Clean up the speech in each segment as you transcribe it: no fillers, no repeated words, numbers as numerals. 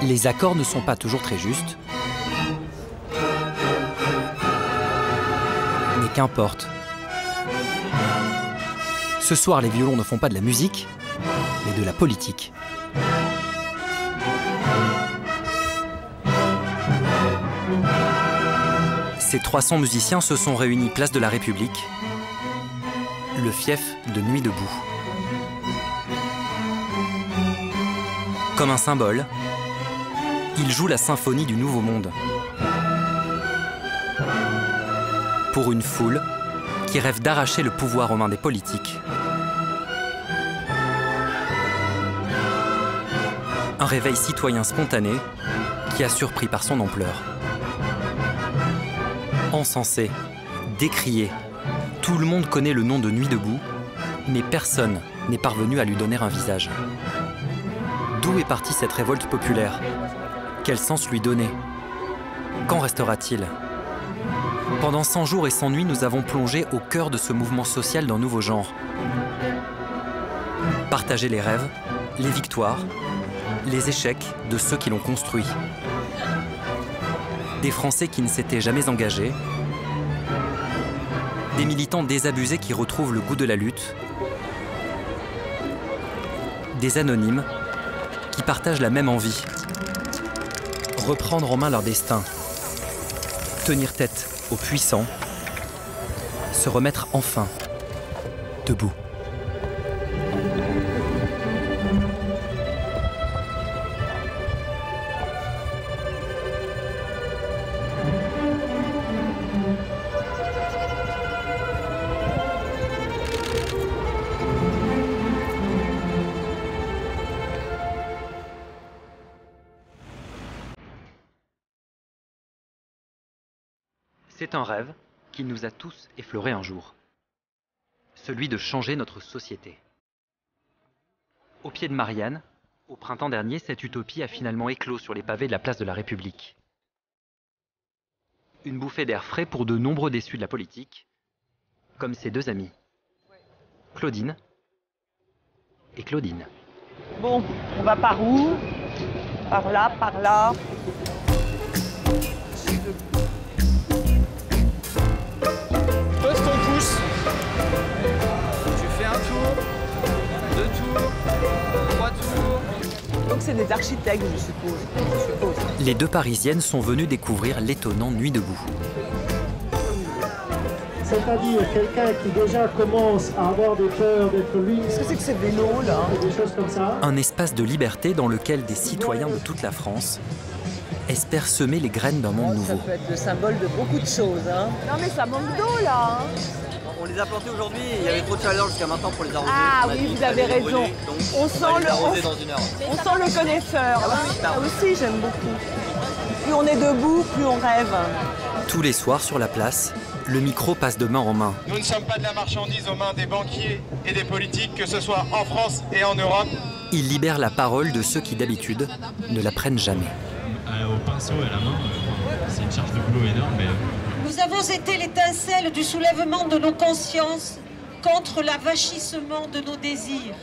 Les accords ne sont pas toujours très justes. Mais qu'importe. Ce soir, les violons ne font pas de la musique, mais de la politique. Ces 300 musiciens se sont réunis place de la République, le fief de Nuit debout. Comme un symbole, ils jouent la symphonie du Nouveau Monde. Pour une foule qui rêve d'arracher le pouvoir aux mains des politiques. Un réveil citoyen spontané qui a surpris par son ampleur. Encensé, décrié, tout le monde connaît le nom de Nuit debout, mais personne n'est parvenu à lui donner un visage. D'où est partie cette révolte populaire? Quel sens lui donner? Quand restera-t-il? Pendant 100 jours et 100 nuits, nous avons plongé au cœur de ce mouvement social d'un nouveau genre. Partager les rêves, les victoires, les échecs de ceux qui l'ont construit. Des Français qui ne s'étaient jamais engagés, des militants désabusés qui retrouvent le goût de la lutte, des anonymes qui partagent la même envie. Reprendre en main leur destin, tenir tête aux puissants, se remettre enfin debout. C'est un rêve qui nous a tous effleuré un jour. Celui de changer notre société. Au pied de Marianne, au printemps dernier, cette utopie a finalement éclos sur les pavés de la place de la République. Une bouffée d'air frais pour de nombreux déçus de la politique, comme ses deux amis, Claudine et Claudine. Bon, on va par où? Par là, par là. Pose ton pouce. Tu fais un tour, 2 tours, 3 tours. Donc c'est des architectes, je suppose. Les deux Parisiennes sont venues découvrir l'étonnant Nuit debout. C'est-à-dire quelqu'un qui déjà commence à avoir des peurs d'être lui. Qu'est-ce que c'est que ces vélos là? Des choses comme ça. Un espace de liberté dans lequel des citoyens de toute la France espèrent semer les graines d'un monde nouveau. Ça peut être le symbole de beaucoup de choses. Hein. Non mais ça manque d'eau là. Hein. On les a plantés aujourd'hui, il y avait trop de chaleur jusqu'à maintenant pour les arroser. Ah oui, vous avez raison. On sent le connaisseur. Ah aussi, j'aime beaucoup. Plus on est debout, plus on rêve. Tous les soirs sur la place, le micro passe de main en main. Nous ne sommes pas de la marchandise aux mains des banquiers et des politiques, que ce soit en France et en Europe. Il libère la parole de ceux qui d'habitude ne la prennent jamais. Au pinceau et à la main, c'est une charge de boulot énorme. Mais... Nous avons été l'étincelle du soulèvement de nos consciences contre l'avachissement de nos désirs.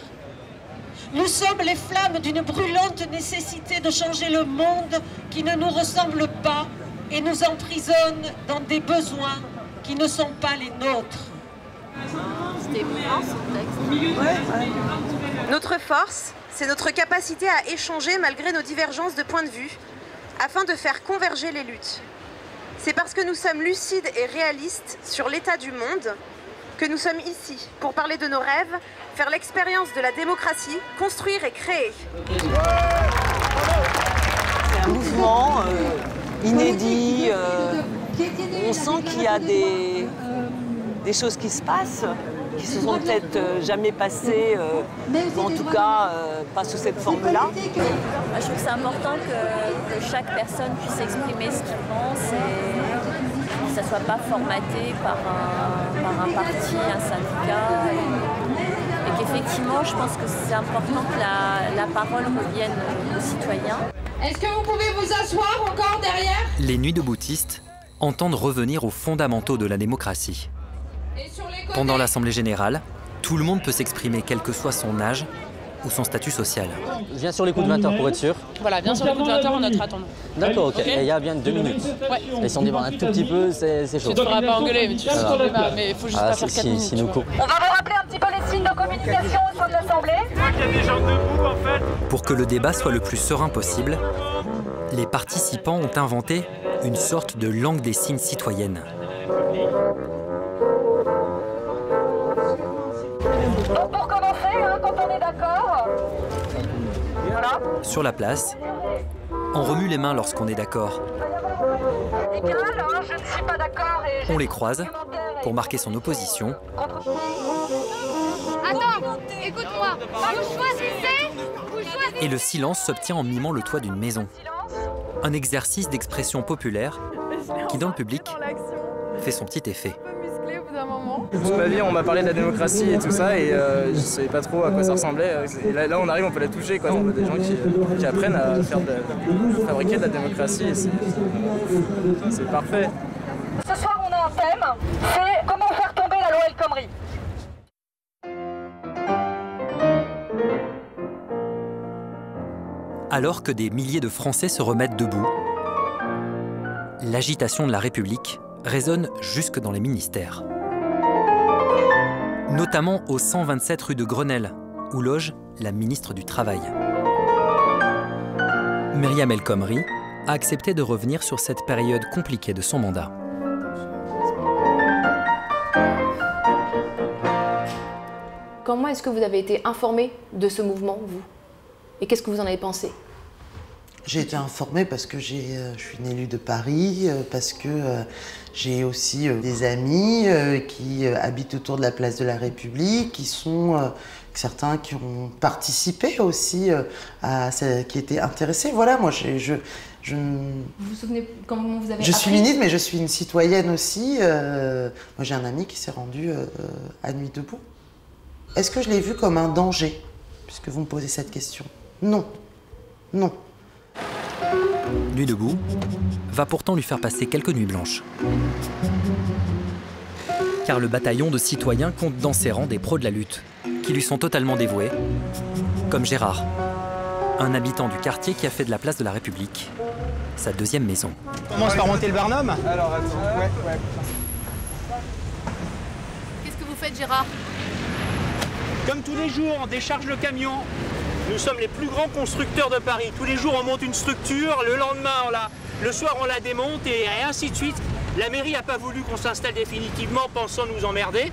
Nous sommes les flammes d'une brûlante nécessité de changer le monde qui ne nous ressemble pas et nous emprisonne dans des besoins qui ne sont pas les nôtres. C'était émouvant son texte. Notre force, c'est notre capacité à échanger malgré nos divergences de point de vue, afin de faire converger les luttes. C'est parce que nous sommes lucides et réalistes sur l'état du monde que nous sommes ici pour parler de nos rêves, faire l'expérience de la démocratie, construire et créer. C'est un mouvement inédit. On sent qu'il y a des choses qui se passent, qui se sont peut-être jamais passées, ou en tout cas pas sous cette forme-là. Je trouve que c'est important que chaque personne puisse exprimer ce qu'il pense et que ça ne soit pas formaté par un parti, un syndicat. Et qu'effectivement, je pense que c'est important que la parole revienne aux citoyens. Est-ce que vous pouvez vous asseoir encore derrière? Les Nuits deboutistes entendent revenir aux fondamentaux de la démocratie. Pendant l'Assemblée générale, tout le monde peut s'exprimer, quel que soit son âge ou son statut social. Viens sur les coups de 20h pour être sûr. Voilà, bien sur les coups de 20h, on notre attendre. D'accord, ok. Et il y a bien 2 minutes. Ouais. Et si on déborde un tout petit peu, c'est chaud. Tu ne pourras pas engueuler, mais tu sais, mais il faut juste pas faire 4 minutes. On va vous rappeler un petit peu les signes de communication au sein de l'Assemblée. Il y a des gens debout en fait. Pour que le débat soit le plus serein possible, les participants ont inventé une sorte de langue des signes citoyenne. Donc pour commencer, quand on est d'accord, voilà. Sur la place, on remue les mains lorsqu'on est d'accord. Égal, je ne suis pas d'accord et On les croise pour marquer son opposition. Attends, écoute-moi, vous choisissez. Et le silence s'obtient en mimant le toit d'une maison. Un exercice d'expression populaire qui, dans le public, fait son petit effet. Toute ma vie, on m'a parlé de la démocratie et tout ça, et je ne savais pas trop à quoi ça ressemblait. Et là, on arrive, on peut la toucher, quoi. On a des gens qui apprennent à fabriquer de la démocratie, et c'est parfait. Ce soir, on a un thème, c'est comment faire tomber la loi El Khomri. Alors que des milliers de Français se remettent debout, l'agitation de la République résonne jusque dans les ministères. Notamment au 127 rue de Grenelle, où loge la ministre du Travail. Myriam El Khomri a accepté de revenir sur cette période compliquée de son mandat. Comment est-ce que vous avez été informé de ce mouvement, vous? Et qu'est-ce que vous en avez pensé? J'ai été informée parce que je suis une élue de Paris, parce que j'ai aussi des amis qui habitent autour de la place de la République, qui sont certains qui ont participé aussi, qui étaient intéressés. Voilà, moi vous vous souvenez comment vous avez Je suis ministre, mais je suis une citoyenne aussi. Moi j'ai un ami qui s'est rendu à Nuit debout. Est-ce que je l'ai vu comme un danger, puisque vous me posez cette question? Non. Non. Nuit debout va pourtant lui faire passer quelques nuits blanches. Car le bataillon de citoyens compte dans ses rangs des pros de la lutte, qui lui sont totalement dévoués, comme Gérard, un habitant du quartier qui a fait de la place de la République sa deuxième maison. On commence par monter le Barnum. Alors, attends. Ouais. Qu'est-ce que vous faites, Gérard? Comme tous les jours, on décharge le camion. Nous sommes les plus grands constructeurs de Paris. Tous les jours, on monte une structure, le lendemain, le soir, on la démonte et ainsi de suite. La mairie n'a pas voulu qu'on s'installe définitivement pensant nous emmerder.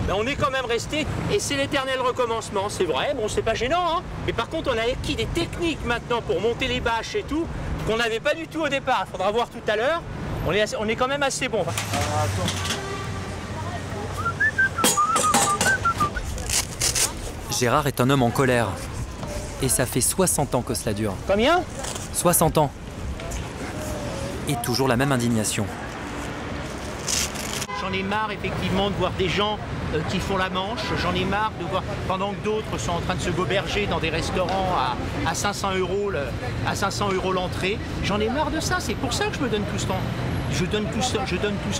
Ben, on est quand même resté et c'est l'éternel recommencement. C'est vrai, bon, c'est pas gênant, hein. Mais par contre, on a acquis des techniques maintenant pour monter les bâches et tout qu'on n'avait pas du tout au départ. Il faudra voir tout à l'heure. On est quand même assez bon. Gérard est un homme en colère. Et ça fait 60 ans que cela dure. Combien? 60 ans. Et toujours la même indignation. J'en ai marre effectivement de voir des gens qui font la manche. J'en ai marre de voir, pendant que d'autres sont en train de se goberger dans des restaurants à 500 € l'entrée. J'en ai marre de ça, c'est pour ça que je me donne tout ce temps. Je donne tout ce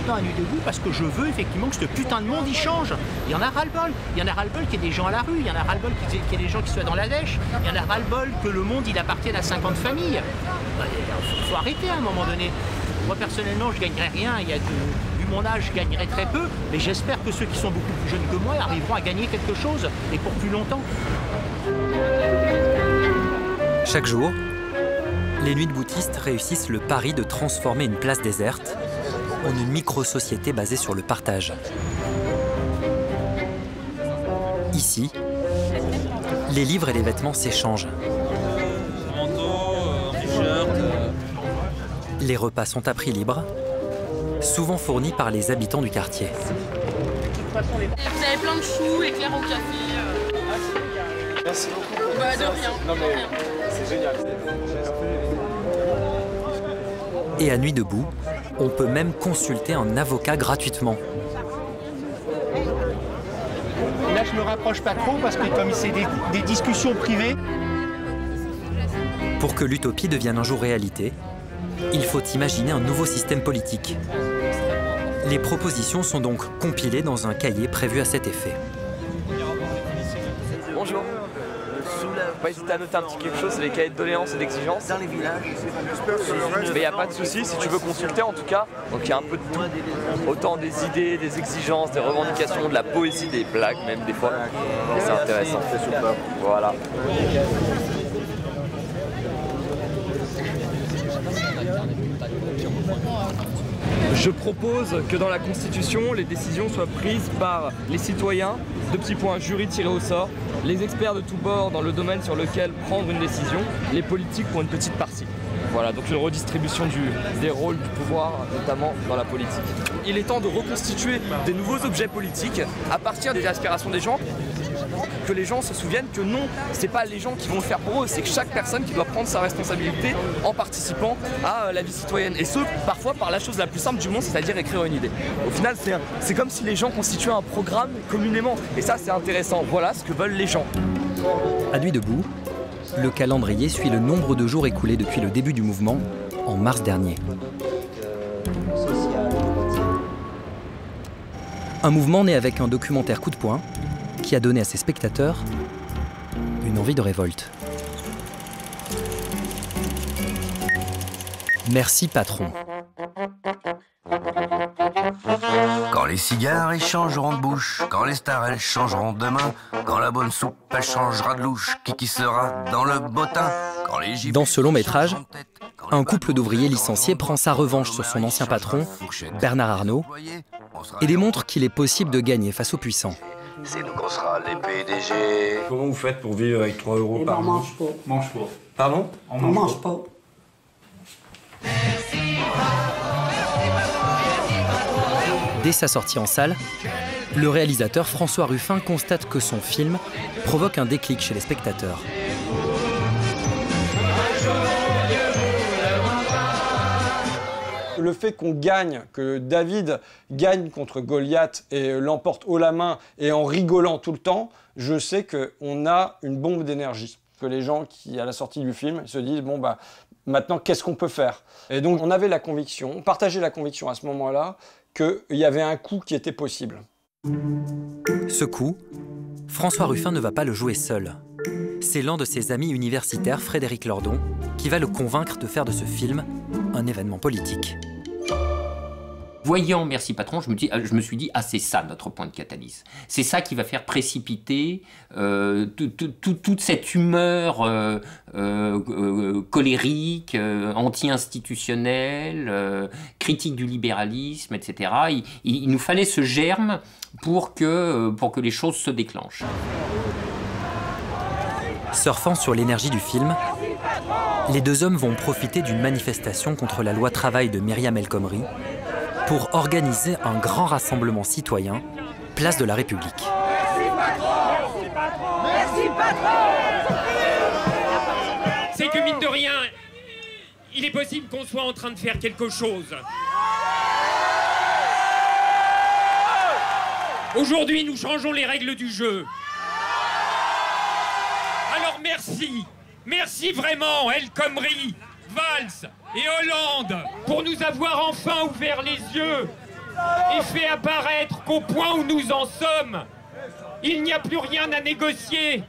temps à Nuit debout parce que je veux effectivement que ce putain de monde y change. Il y en a ras-le-bol. Il y en a ras-le-bol qu'il y ait des gens à la rue. Il y en a ras-le-bol qu'il y ait des gens qui soient dans la dèche. Il y en a ras-le-bol que le monde il appartienne à 50 familles. Il faut arrêter à un moment donné. Moi personnellement je gagnerai rien. Vu mon âge je gagnerai très peu. Mais j'espère que ceux qui sont beaucoup plus jeunes que moi arriveront à gagner quelque chose et pour plus longtemps. Chaque jour, les nuits deboutistes réussissent le pari de transformer une place déserte en une micro-société basée sur le partage. Ici, les livres et les vêtements s'échangent. Les repas sont à prix libre, souvent fournis par les habitants du quartier. Vous avez plein de choux, éclairs au café. Merci beaucoup. Bah, de rien. Non mais c'est génial. Et à Nuit debout, on peut même consulter un avocat gratuitement. Là, je me rapproche pas trop parce que comme c'est des discussions privées. Pour que l'utopie devienne un jour réalité, il faut imaginer un nouveau système politique. Les propositions sont donc compilées dans un cahier prévu à cet effet. Bonjour. Pas hésiter à noter un petit quelque chose, c'est les cahiers de doléances et d'exigences. Dans les villages. Mais il n'y a pas de souci, si tu veux consulter en tout cas. Donc il y a un peu de tout. Autant des idées, des exigences, des revendications, de la poésie, des blagues même des fois. Et c'est intéressant. Voilà. Je propose que dans la Constitution, les décisions soient prises par les citoyens, 2 petits points, jury tiré au sort, les experts de tous bords dans le domaine sur lequel prendre une décision, les politiques pour une petite partie. Voilà, donc une redistribution des rôles du pouvoir, notamment dans la politique. Il est temps de reconstituer des nouveaux objets politiques à partir des aspirations des gens. Que les gens se souviennent que non, c'est pas les gens qui vont le faire pour eux, c'est que chaque personne qui doit prendre sa responsabilité en participant à la vie citoyenne. Et ce, parfois par la chose la plus simple du monde, c'est-à-dire écrire une idée. Au final, c'est comme si les gens constituaient un programme communément. Et ça, c'est intéressant. Voilà ce que veulent les gens. À Nuit debout, le calendrier suit le nombre de jours écoulés depuis le début du mouvement, en mars dernier. Un mouvement né avec un documentaire coup de poing, qui a donné à ses spectateurs une envie de révolte. Merci patron. Quand les cigares ils changeront de bouche, quand les stars elles changeront de main, quand la bonne soupe elle changera de louche, qui sera dans le bottin. Dans ce long métrage, un couple d'ouvriers licenciés prend sa revanche sur son ancien patron, Bernard Arnault, et démontre qu'il est possible de gagner face aux puissants. C'est nous qu'on sera les PDG. Comment vous faites pour vivre avec 3 € par mois? Mange pas. Pardon? On mange pas. Dès sa sortie en salle, le réalisateur François Ruffin constate que son film provoque un déclic chez les spectateurs. Le fait qu'on gagne, que David gagne contre Goliath et l'emporte haut la main et en rigolant tout le temps, je sais qu'on a une bombe d'énergie. Que les gens qui, à la sortie du film, se disent « bon bah maintenant qu'est-ce qu'on peut faire ?» Et donc on avait la conviction, on partageait la conviction à ce moment-là qu'il y avait un coup qui était possible. Ce coup, François Ruffin ne va pas le jouer seul. C'est l'un de ses amis universitaires, Frédéric Lordon, qui va le convaincre de faire de ce film un événement politique. Voyant Merci Patron, je me suis dit, ah c'est ça notre point de catalyse. C'est ça qui va faire précipiter toute cette humeur colérique, anti-institutionnelle, critique du libéralisme, etc. Il nous fallait ce germe pour que les choses se déclenchent. Surfant sur l'énergie du film, les deux hommes vont profiter d'une manifestation contre la loi travail de Myriam El Khomri pour organiser un grand rassemblement citoyen, place de la République. Merci patron. C'est que mine de rien, il est possible qu'on soit en train de faire quelque chose. Aujourd'hui, nous changeons les règles du jeu. Alors merci, merci vraiment El Khomri, Valls et Hollande pour nous avoir enfin ouvert les yeux et fait apparaître qu'au point où nous en sommes, il n'y a plus rien à négocier,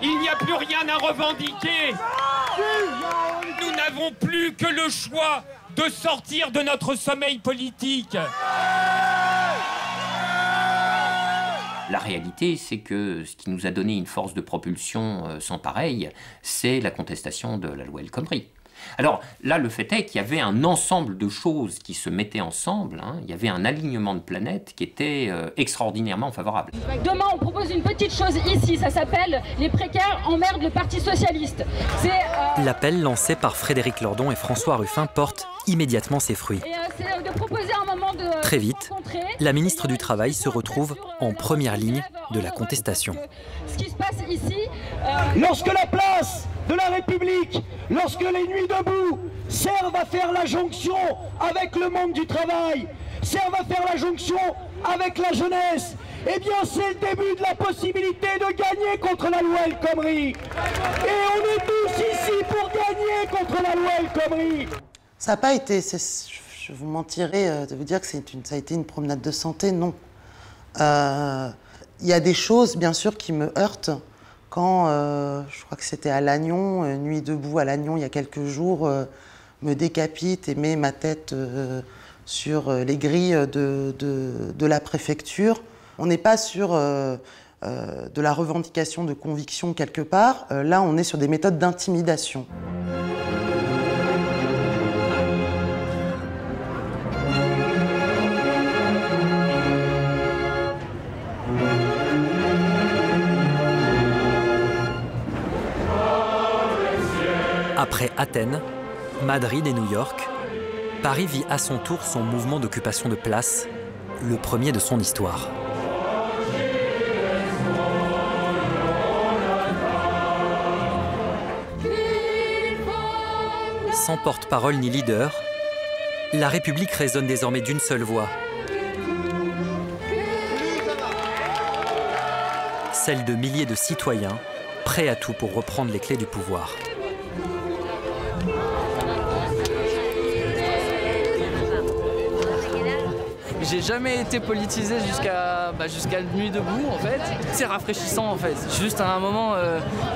il n'y a plus rien à revendiquer. Nous n'avons plus que le choix de sortir de notre sommeil politique. La réalité, c'est que ce qui nous a donné une force de propulsion sans pareille, c'est la contestation de la loi El Khomri. Alors là, le fait est qu'il y avait un ensemble de choses qui se mettaient ensemble, hein. Il y avait un alignement de planètes qui était extraordinairement favorable. Demain, on propose une petite chose ici, ça s'appelle « Les précaires emmerdent le Parti Socialiste ». L'appel lancé par Frédéric Lordon et François Ruffin porte immédiatement ses fruits. De proposer un moment de Très vite, la ministre du Travail se retrouve en première ligne de la contestation. Ce qui se passe ici... Lorsque la place de la République, lorsque les nuits debout servent à faire la jonction avec le monde du travail, servent à faire la jonction avec la jeunesse, eh bien c'est le début de la possibilité de gagner contre la loi El Khomri. Et on est tous ici pour gagner contre la loi El Khomri. Ça n'a pas été, je vous mentirais de vous dire que ça a été une promenade de santé, non. Il y a des choses, bien sûr, qui me heurtent. Quand, je crois que c'était à Lannion, Nuit debout à Lannion, il y a quelques jours, me décapite et met ma tête sur les grilles de la préfecture. On n'est pas sur de la revendication de conviction quelque part. Là, on est sur des méthodes d'intimidation. Après Athènes, Madrid et New York, Paris vit à son tour son mouvement d'occupation de place, le premier de son histoire. Sans porte-parole ni leader, la République résonne désormais d'une seule voix. Celle de milliers de citoyens, prêts à tout pour reprendre les clés du pouvoir. J'ai jamais été politisé jusqu'à Nuit debout en fait. C'est rafraîchissant en fait. Juste à un moment,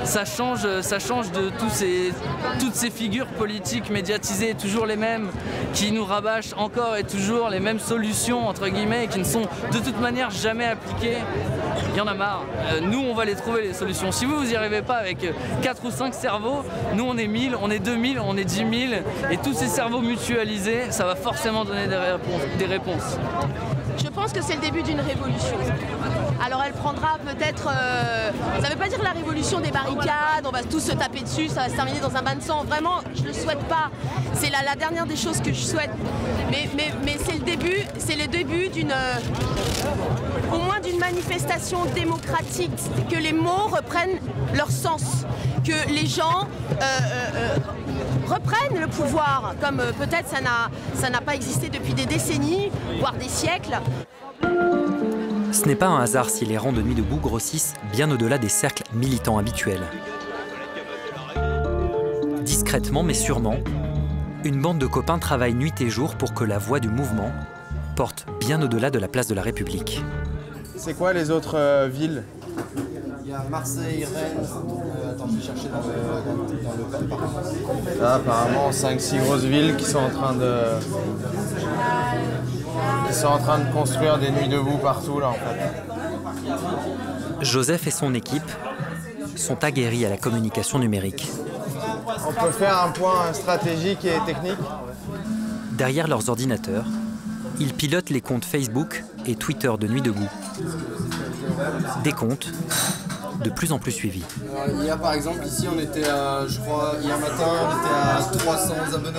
ça change de toutes ces figures politiques médiatisées, toujours les mêmes, qui nous rabâchent encore et toujours les mêmes solutions entre guillemets, qui ne sont de toute manière jamais appliquées. Il y en a marre. Nous, on va les trouver les solutions. Si vous n'y arrivez pas avec 4 ou 5 cerveaux, nous on est 1000, on est 2000, on est 10 000, et tous ces cerveaux mutualisés, ça va forcément donner des réponses. Je pense que c'est le début d'une révolution. Alors elle prendra peut-être... ça ne veut pas dire la révolution des barricades, on va tous se taper dessus, ça va se terminer dans un bain de sang. Vraiment, je ne le souhaite pas. C'est la dernière des choses que je souhaite. Mais c'est le début d'une... au moins d'une manifestation démocratique, que les mots reprennent leur sens, que les gens reprennent le pouvoir, comme peut-être ça n'a pas existé depuis des décennies, voire des siècles. Ce n'est pas un hasard si les rangs de Nuit debout grossissent bien au-delà des cercles militants habituels. Discrètement mais sûrement, une bande de copains travaille nuit et jour pour que la voix du mouvement porte bien au-delà de la place de la République. C'est quoi les autres villes? Il y a Marseille, Rennes, attends, je vais chercher dans le parc. Là, apparemment, 5-6 grosses villes qui sont en train de construire des nuits debout partout, là, en fait. Joseph et son équipe sont aguerris à la communication numérique. On peut faire un point stratégique et technique. Derrière leurs ordinateurs, ils pilotent les comptes Facebook et Twitter de Nuit debout. Des comptes de plus en plus suivis. Alors, hier, par exemple, ici, on était à, je crois, hier matin, on était à 300 abonnés.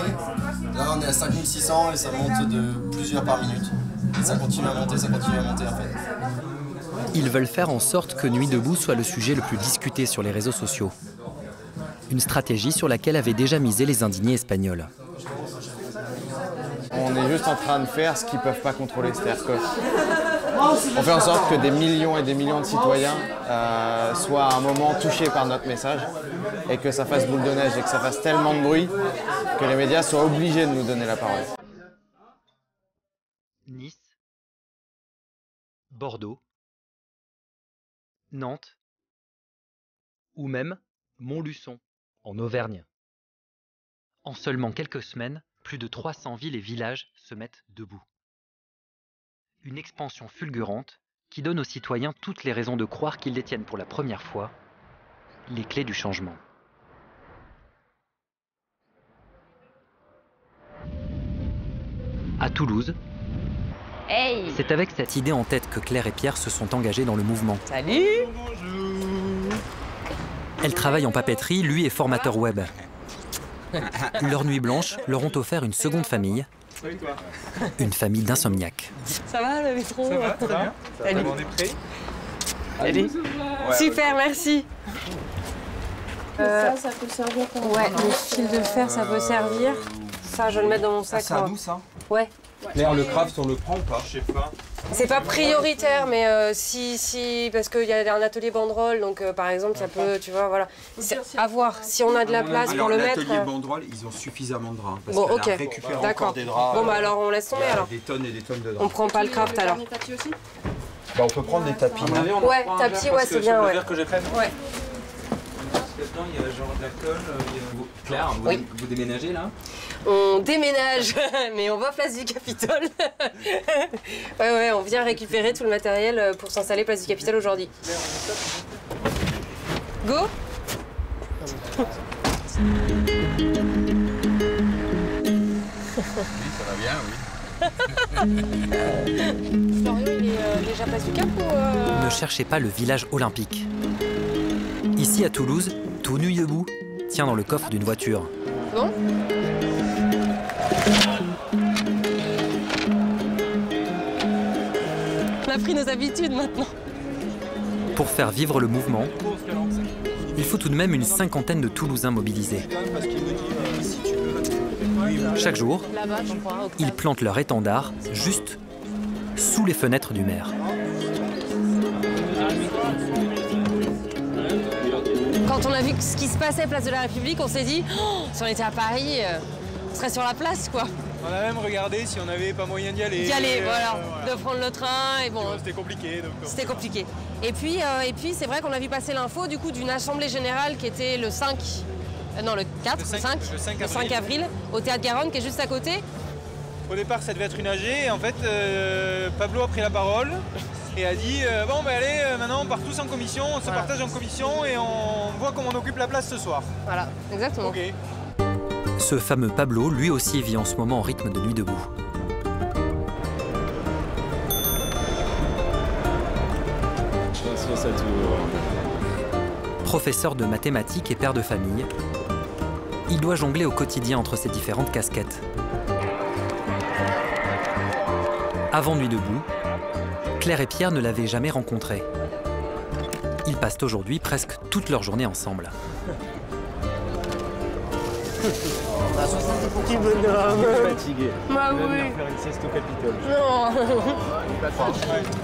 Là, on est à 5600 et ça monte de plusieurs par minute. Et ça continue à monter, en fait. Ils veulent faire en sorte que Nuit debout soit le sujet le plus discuté sur les réseaux sociaux. Une stratégie sur laquelle avaient déjà misé les indignés espagnols. On est juste en train de faire ce qu'ils ne peuvent pas contrôler, c'est-à-dire que on fait en sorte que des millions et des millions de citoyens soient à un moment touchés par notre message et que ça fasse boule de neige et que ça fasse tellement de bruit que les médias soient obligés de nous donner la parole. Nice, Bordeaux, Nantes ou même Montluçon, en Auvergne. En seulement quelques semaines, plus de 300 villes et villages se mettent debout. Une expansion fulgurante qui donne aux citoyens toutes les raisons de croire qu'ils détiennent pour la première fois les clés du changement. À Toulouse, c'est avec cette idée en tête que Claire et Pierre se sont engagés dans le mouvement. Salut! Elle travaille en papeterie, lui est formateur web. Leurs nuits blanches leur ont offert une seconde famille, une famille d'insomniaques. Ça va le métro? Ça va, très bien. Salut. On est prêts? Allez. Super, merci. Ça peut servir pour... Ouais, le fil de fer, ça peut servir. Ça, je vais le mettre dans mon sac. C'est à nous, ça? Ouais. Claire, le craft, on le prend ou pas? Je sais pas. C'est pas prioritaire, mais si parce qu'il y a un atelier banderole, donc par exemple, ça peut, tu vois, voilà. À voir, si on a de la place pour le mettre. L'atelier banderole, ils ont suffisamment de draps. Parce bon, qu'elle ok, récupère encore des draps. Bon, bah alors on laisse tomber alors. Des tonnes et des tonnes de draps. On prend pas le craft alors. Bah, on peut prendre des tapis. Ouais, tapis, ouais, c'est bien, ouais. que j'ai pris. Ouais. Dedans, il y a genre de la colle. Claire, vous déménagez là? On déménage, mais on va place du Capitole. ouais, on vient récupérer tout le matériel pour s'installer place du Capitole aujourd'hui. Go. Oui, ça va bien, oui. Florian, il est déjà place du Cap ou Ne cherchez pas le village olympique. Ici à Toulouse, tout Nuit debout tient dans le coffre d'une voiture. Bon. On a pris nos habitudes maintenant. Pour faire vivre le mouvement, il faut tout de même une cinquantaine de Toulousains mobilisés. Chaque jour, ils plantent leur étendard juste sous les fenêtres du maire. Quand on a vu ce qui se passait place de la République, on s'est dit, oh, si on était à Paris, on serait sur la place, quoi. On a même regardé si on n'avait pas moyen d'y aller. D'y aller, voilà, de prendre le train et bon. C'était compliqué. C'était compliqué. Et puis c'est vrai qu'on a vu passer l'info du coup d'une assemblée générale qui était le 5, non le 4, le 5 avril, au Théâtre Garonne, qui est juste à côté. Au départ, ça devait être une AG, et en fait, Pablo a pris la parole et a dit bon, ben allez, maintenant on part tous en commission, on se partage en commission et on voit comment on occupe la place ce soir. Voilà, exactement. Ok. Ce fameux Pablo, lui aussi, vit en ce moment en rythme de Nuit debout. Professeur de mathématiques et père de famille, il doit jongler au quotidien entre ses différentes casquettes. Avant Nuit debout, Claire et Pierre ne l'avaient jamais rencontré. Ils passent aujourd'hui presque toute leur journée ensemble. Petit bonhomme. Fatigué. Bah oui. Faire une sieste au Capitole. Non.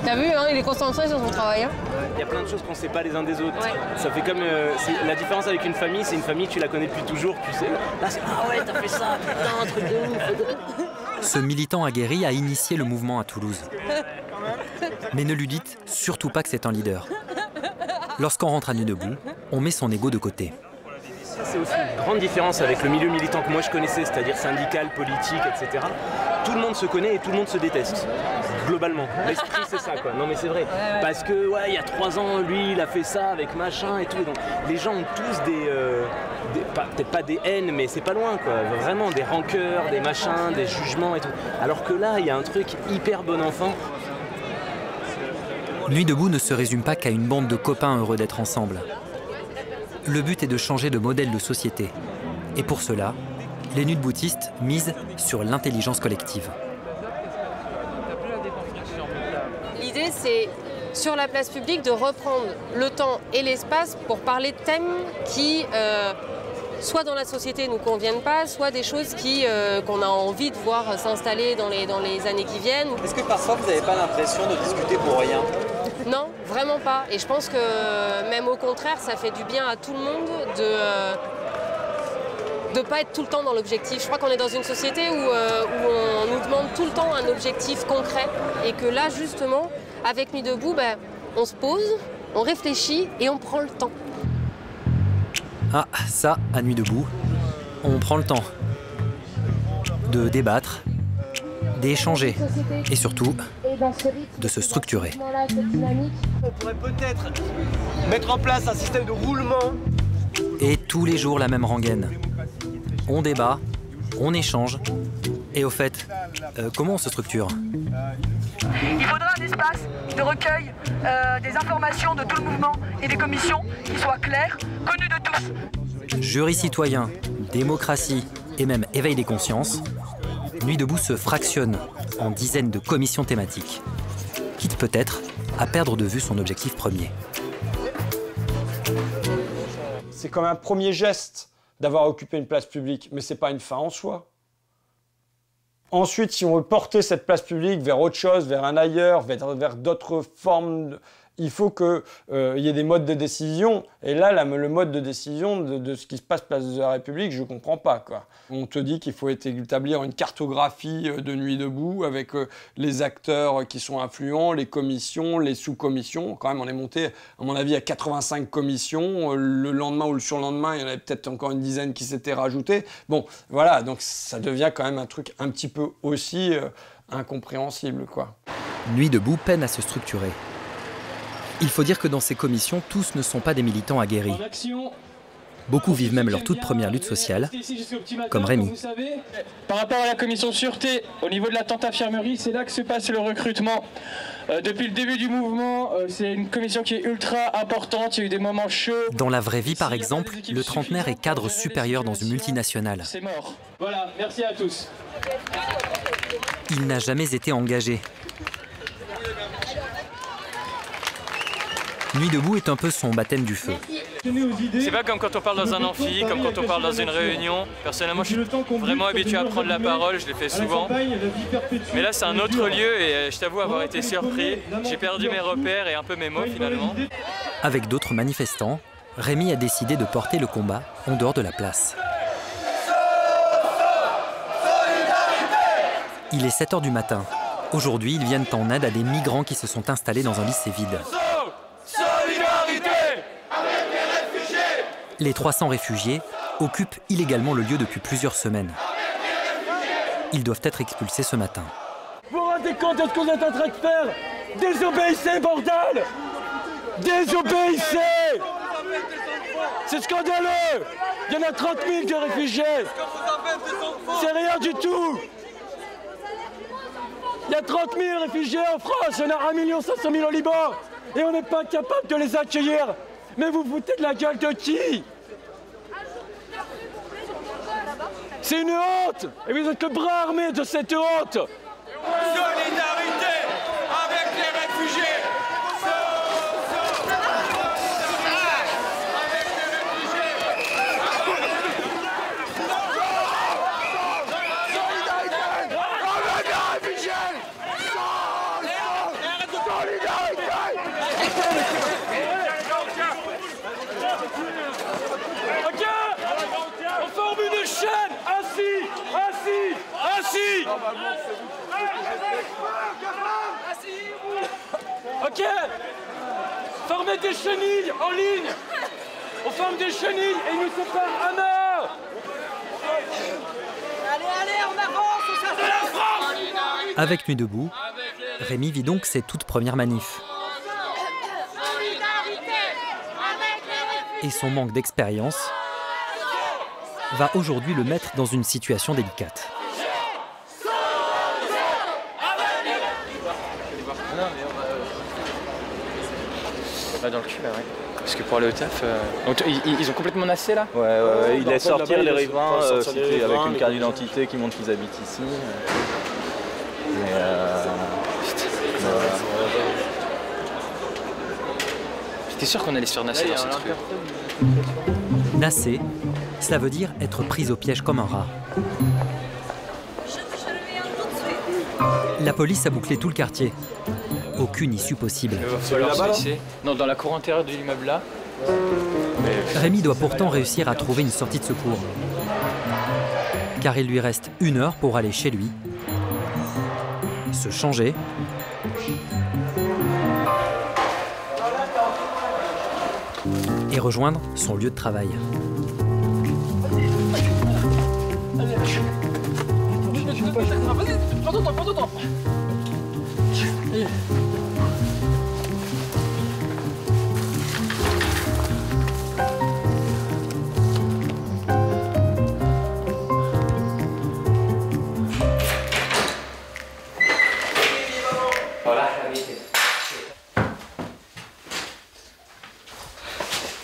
T'as vu, hein, il est concentré sur son travail. Hein. Il y a plein de choses qu'on ne sait pas les uns des autres. Ouais. Ça fait comme la différence avec une famille, c'est une famille, tu la connais depuis toujours, tu sais. Là, c'est ah ouais, t'as fait ça, putain, un truc de ouf. Ce militant aguerri a initié le mouvement à Toulouse. Mais ne lui dites surtout pas que c'est un leader. Lorsqu'on rentre à Nuit debout, on met son ego de côté. C'est aussi une grande différence avec le milieu militant que moi je connaissais, c'est-à-dire syndical, politique, etc. Tout le monde se connaît et tout le monde se déteste, globalement. L'esprit, c'est ça, quoi. Non, mais c'est vrai. Parce que, ouais, il y a 3 ans, lui, il a fait ça avec machin et tout. Et donc, les gens ont tous peut-être pas des haines, mais c'est pas loin, quoi. Vraiment, des rancœurs, des machins, des jugements et tout. Alors que là, il y a un truc hyper bon enfant. Nuit debout ne se résume pas qu'à une bande de copains heureux d'être ensemble. Le but est de changer de modèle de société. Et pour cela, les Nuits deboutistes misent sur l'intelligence collective. L'idée, c'est, sur la place publique, de reprendre le temps et l'espace pour parler de thèmes qui, soit dans la société, ne nous conviennent pas, soit des choses qu'on a envie de voir s'installer dans les années qui viennent. Est-ce que parfois, vous n'avez pas l'impression de discuter pour rien ? Non, vraiment pas. Et je pense que même au contraire, ça fait du bien à tout le monde de pas être tout le temps dans l'objectif. Je crois qu'on est dans une société où on nous demande tout le temps un objectif concret. Et que là, justement, avec Nuit debout, on se pose, on réfléchit et on prend le temps. Ah, ça, à Nuit debout, on prend le temps de débattre, d'échanger et surtout de se structurer. On pourrait peut-être mettre en place un système de roulement. Et tous les jours la même rengaine. On débat, on échange. Et au fait, comment on se structure? Il faudra un espace de recueil des informations de tout le mouvement et des commissions qui soient claires, connues de tous. Jury citoyen, démocratie et même éveil des consciences, Nuit debout se fractionne en dizaines de commissions thématiques, quitte peut-être à perdre de vue son objectif premier. C'est comme un premier geste d'avoir occupé une place publique, mais c'est pas une fin en soi. Ensuite, si on veut porter cette place publique vers autre chose, vers un ailleurs, vers d'autres formes, il faut qu'il y ait des modes de décision. Et là, le mode de décision de ce qui se passe place de la République, je ne comprends pas, quoi. On te dit qu'il faut établir une cartographie de Nuit debout avec les acteurs qui sont influents, les commissions, les sous-commissions. Quand même, on est monté, à mon avis, à 85 commissions. Le lendemain ou le surlendemain, il y en avait peut-être encore une dizaine qui s'étaient rajoutées. Bon, voilà, donc ça devient quand même un truc un petit peu aussi incompréhensible, quoi. Nuit debout peine à se structurer. Il faut dire que dans ces commissions, tous ne sont pas des militants aguerris. Beaucoup vivent même leur toute première lutte sociale, comme Rémi. Par rapport à la commission sûreté, au niveau de la tente infirmerie, c'est là que se passe le recrutement. Depuis le début du mouvement, c'est une commission qui est ultra importante, il y a eu des moments chauds. Dans la vraie vie, par exemple, le trentenaire est cadre supérieur dans une multinationale. C'est mort. Voilà, merci à tous. Il n'a jamais été engagé. Nuit debout est un peu son baptême du feu. C'est pas comme quand on parle dans un amphi, comme quand on parle dans une réunion. Personnellement, je suis vraiment habitué à prendre la parole, je l'ai fait souvent. Mais là, c'est un autre lieu et je t'avoue avoir été surpris. J'ai perdu mes repères et un peu mes mots finalement. Avec d'autres manifestants, Rémi a décidé de porter le combat en dehors de la place. Il est 7 h du matin. Aujourd'hui, ils viennent en aide à des migrants qui se sont installés dans un lycée vide. Les 300 réfugiés occupent illégalement le lieu depuis plusieurs semaines. Ils doivent être expulsés ce matin. Vous vous rendez compte de ce que vous êtes en train de faire? Désobéissez, bordel! Désobéissez! C'est scandaleux! Il y en a 30 000 de réfugiés! C'est rien du tout! Il y a 30 000 réfugiés en France, il y en a 1 500 000 au Liban! Et on n'est pas capable de les accueillir! Mais vous foutez de la gueule de qui? C'est une honte! Et vous êtes le bras armé de cette honte! Solidarité avec les réfugiés! Ok. Formez des chenilles en ligne. On forme des chenilles et ils nous séparent à mort. Allez, allez, on avance, on cherche de la France. Avec Nuit debout, Rémi vit donc ses toutes premières manifs. Et son manque d'expérience va aujourd'hui le mettre dans une situation délicate. Dans le cul là, ouais. Parce que pour aller au taf, ils ont complètement nassé là. Ouais, ils laissent sortir les riverains avec une carte d'identité qui montre qu'ils habitent ici. J'étais sûr qu'on allait se faire nasser dans ce truc. Nasser, cela veut dire être pris au piège comme un rat. La police a bouclé tout le quartier. Aucune issue possible. Non, dans la cour intérieure de l'immeuble là. Rémi doit pourtant réussir à trouver une sortie de secours. Car il lui reste 1 heure pour aller chez lui, se changer et rejoindre son lieu de travail. Prends ton temps, prends ton temps.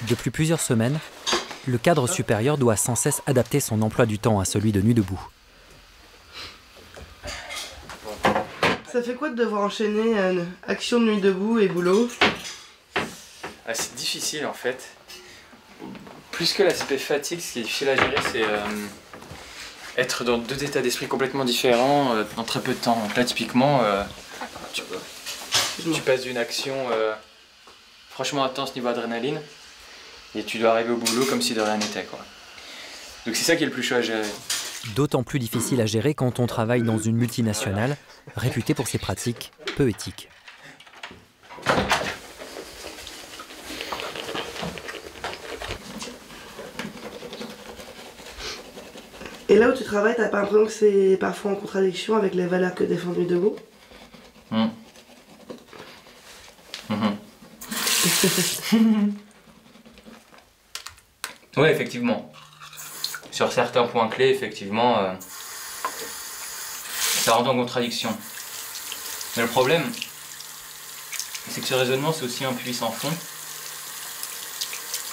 Depuis plusieurs semaines, le cadre supérieur doit sans cesse adapter son emploi du temps à celui de Nuit debout. Ça fait quoi de devoir enchaîner action de Nuit debout et boulot? C'est difficile en fait. Plus que l'aspect fatigue, ce qui est difficile à gérer, être dans deux états d'esprit complètement différents en très peu de temps. Donc là, typiquement, tu passes d'une action franchement intense niveau adrénaline et tu dois arriver au boulot comme si de rien n'était, quoi. Donc c'est ça qui est le plus chaud à gérer. D'autant plus difficile à gérer quand on travaille dans une multinationale réputée pour ses pratiques peu éthiques. Et là où tu travailles, t'as pas l'impression que c'est parfois en contradiction avec les valeurs que défend Nuit debout? Oui, effectivement. Sur certains points clés, effectivement, ça rentre en contradiction. Mais le problème, c'est que ce raisonnement, c'est aussi un puits sans fond.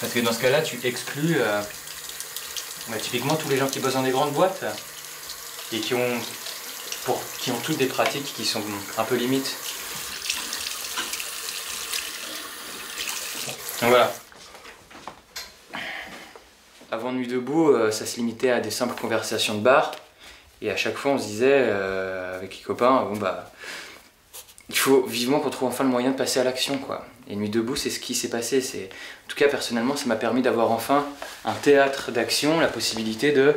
Parce que dans ce cas-là, tu exclus typiquement tous les gens qui bossent dans des grandes boîtes et qui ont toutes des pratiques qui sont un peu limites. Donc voilà. Avant Nuit debout, ça se limitait à des simples conversations de bar. Et à chaque fois, on se disait, avec les copains, bon bah, il faut vivement qu'on trouve enfin le moyen de passer à l'action, quoi. Et Nuit debout, c'est ce qui s'est passé. En tout cas, personnellement, ça m'a permis d'avoir enfin un théâtre d'action, la possibilité de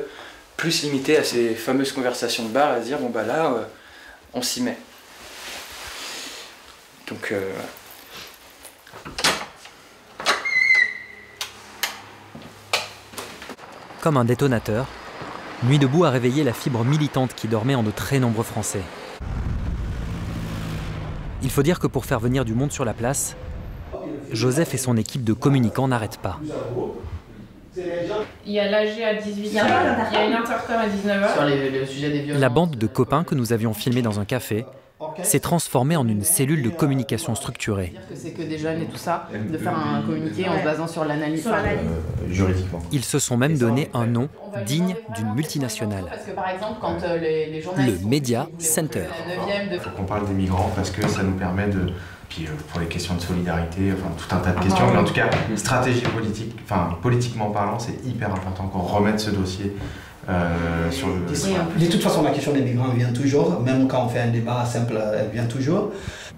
plus limiter à ces fameuses conversations de bar, à se dire, bon bah là, on s'y met. Donc, Comme un détonateur, Nuit debout a réveillé la fibre militante qui dormait en de très nombreux Français. Il faut dire que pour faire venir du monde sur la place, Joseph et son équipe de communicants n'arrêtent pas. Il y a l'AG à 18h, il y a une intercom à 19h. Sur le sujet des violences. La bande de copains que nous avions filmés dans un café s'est transformée en une cellule de communication structurée. C'est que des jeunes et tout ça, de faire un communiqué en se basant sur l'analyse. Juridiquement. Ils se sont même donné un nom digne d'une multinationale. Parce que par exemple, quand les journalistes... Le Media Center. Il faut qu'on parle des migrants parce que ça nous permet de... Puis pour les questions de solidarité, enfin tout un tas de questions, mais en tout cas, stratégie politique, enfin politiquement parlant, c'est hyper important qu'on remette ce dossier sur le... De toute façon, la question des migrants vient toujours, même quand on fait un débat simple, elle vient toujours.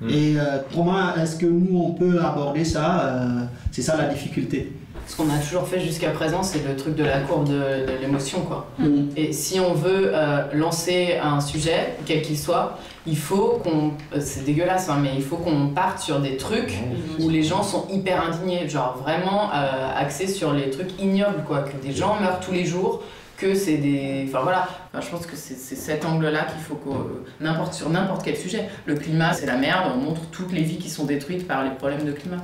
Et comment est-ce que nous, on peut aborder ça? C'est ça la difficulté. Ce qu'on a toujours fait jusqu'à présent, c'est le truc de la courbe de l'émotion, quoi. Et si on veut lancer un sujet, quel qu'il soit, il faut qu'on... C'est dégueulasse, hein, mais il faut qu'on parte sur des trucs où les gens sont hyper indignés, genre vraiment axés sur les trucs ignobles, quoi, que des gens meurent tous les jours, que c'est des... Enfin voilà, enfin, je pense que c'est cet angle-là qu'il faut que... sur n'importe quel sujet. Le climat, c'est la merde, on montre toutes les vies qui sont détruites par les problèmes de climat.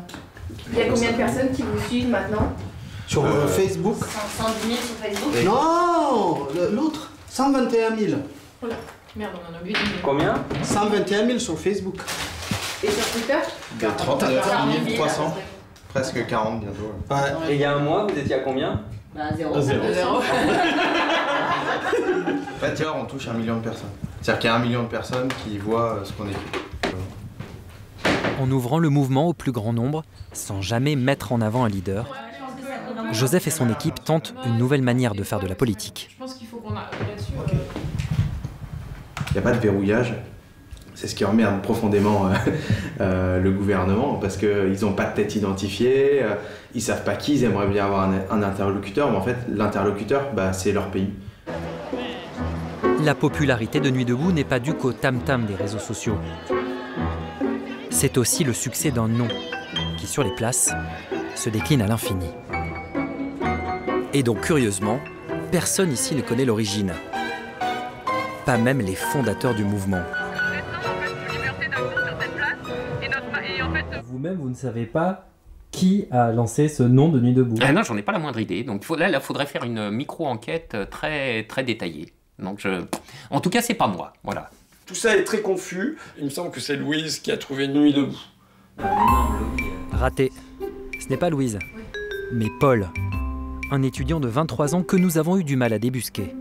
Il y a combien de personnes qui vous suivent maintenant? Sur Facebook 110 000 sur Facebook? Non, l'autre, 121 000. Oh là, merde, on en a oublié. Combien? 121 000 sur Facebook. Et sur Twitter? 30 300, presque 40 bientôt. Ouais. Et il y a un mois, vous étiez à combien? Bah, 0. En fait, hier, on touche 1 million de personnes. C'est-à-dire qu'il y a 1 million de personnes qui voient ce qu'on écrit. En ouvrant le mouvement au plus grand nombre, sans jamais mettre en avant un leader, Joseph et son équipe tentent une nouvelle manière de faire de la politique. Je pense qu'il faut qu'on a là-dessus. Il n'y a pas de verrouillage. C'est ce qui emmerde profondément le gouvernement parce qu'ils n'ont pas de tête identifiée, ils ne savent pas qui, ils aimeraient bien avoir un interlocuteur, mais en fait, l'interlocuteur, c'est leur pays. La popularité de Nuit debout n'est pas due qu'au tam-tam des réseaux sociaux. C'est aussi le succès d'un nom qui, sur les places, se décline à l'infini. Et donc, curieusement, personne ici ne connaît l'origine. Pas même les fondateurs du mouvement. Vous-même, vous ne savez pas qui a lancé ce nom de Nuit debout? Ah non, j'en ai pas la moindre idée. Donc là, il faudrait faire une micro-enquête très, très détaillée. Donc en tout cas, c'est pas moi. Voilà. Tout ça est très confus. Il me semble que c'est Louise qui a trouvé Nuit debout. Raté. Ce n'est pas Louise, mais Paul, un étudiant de 23 ans que nous avons eu du mal à débusquer.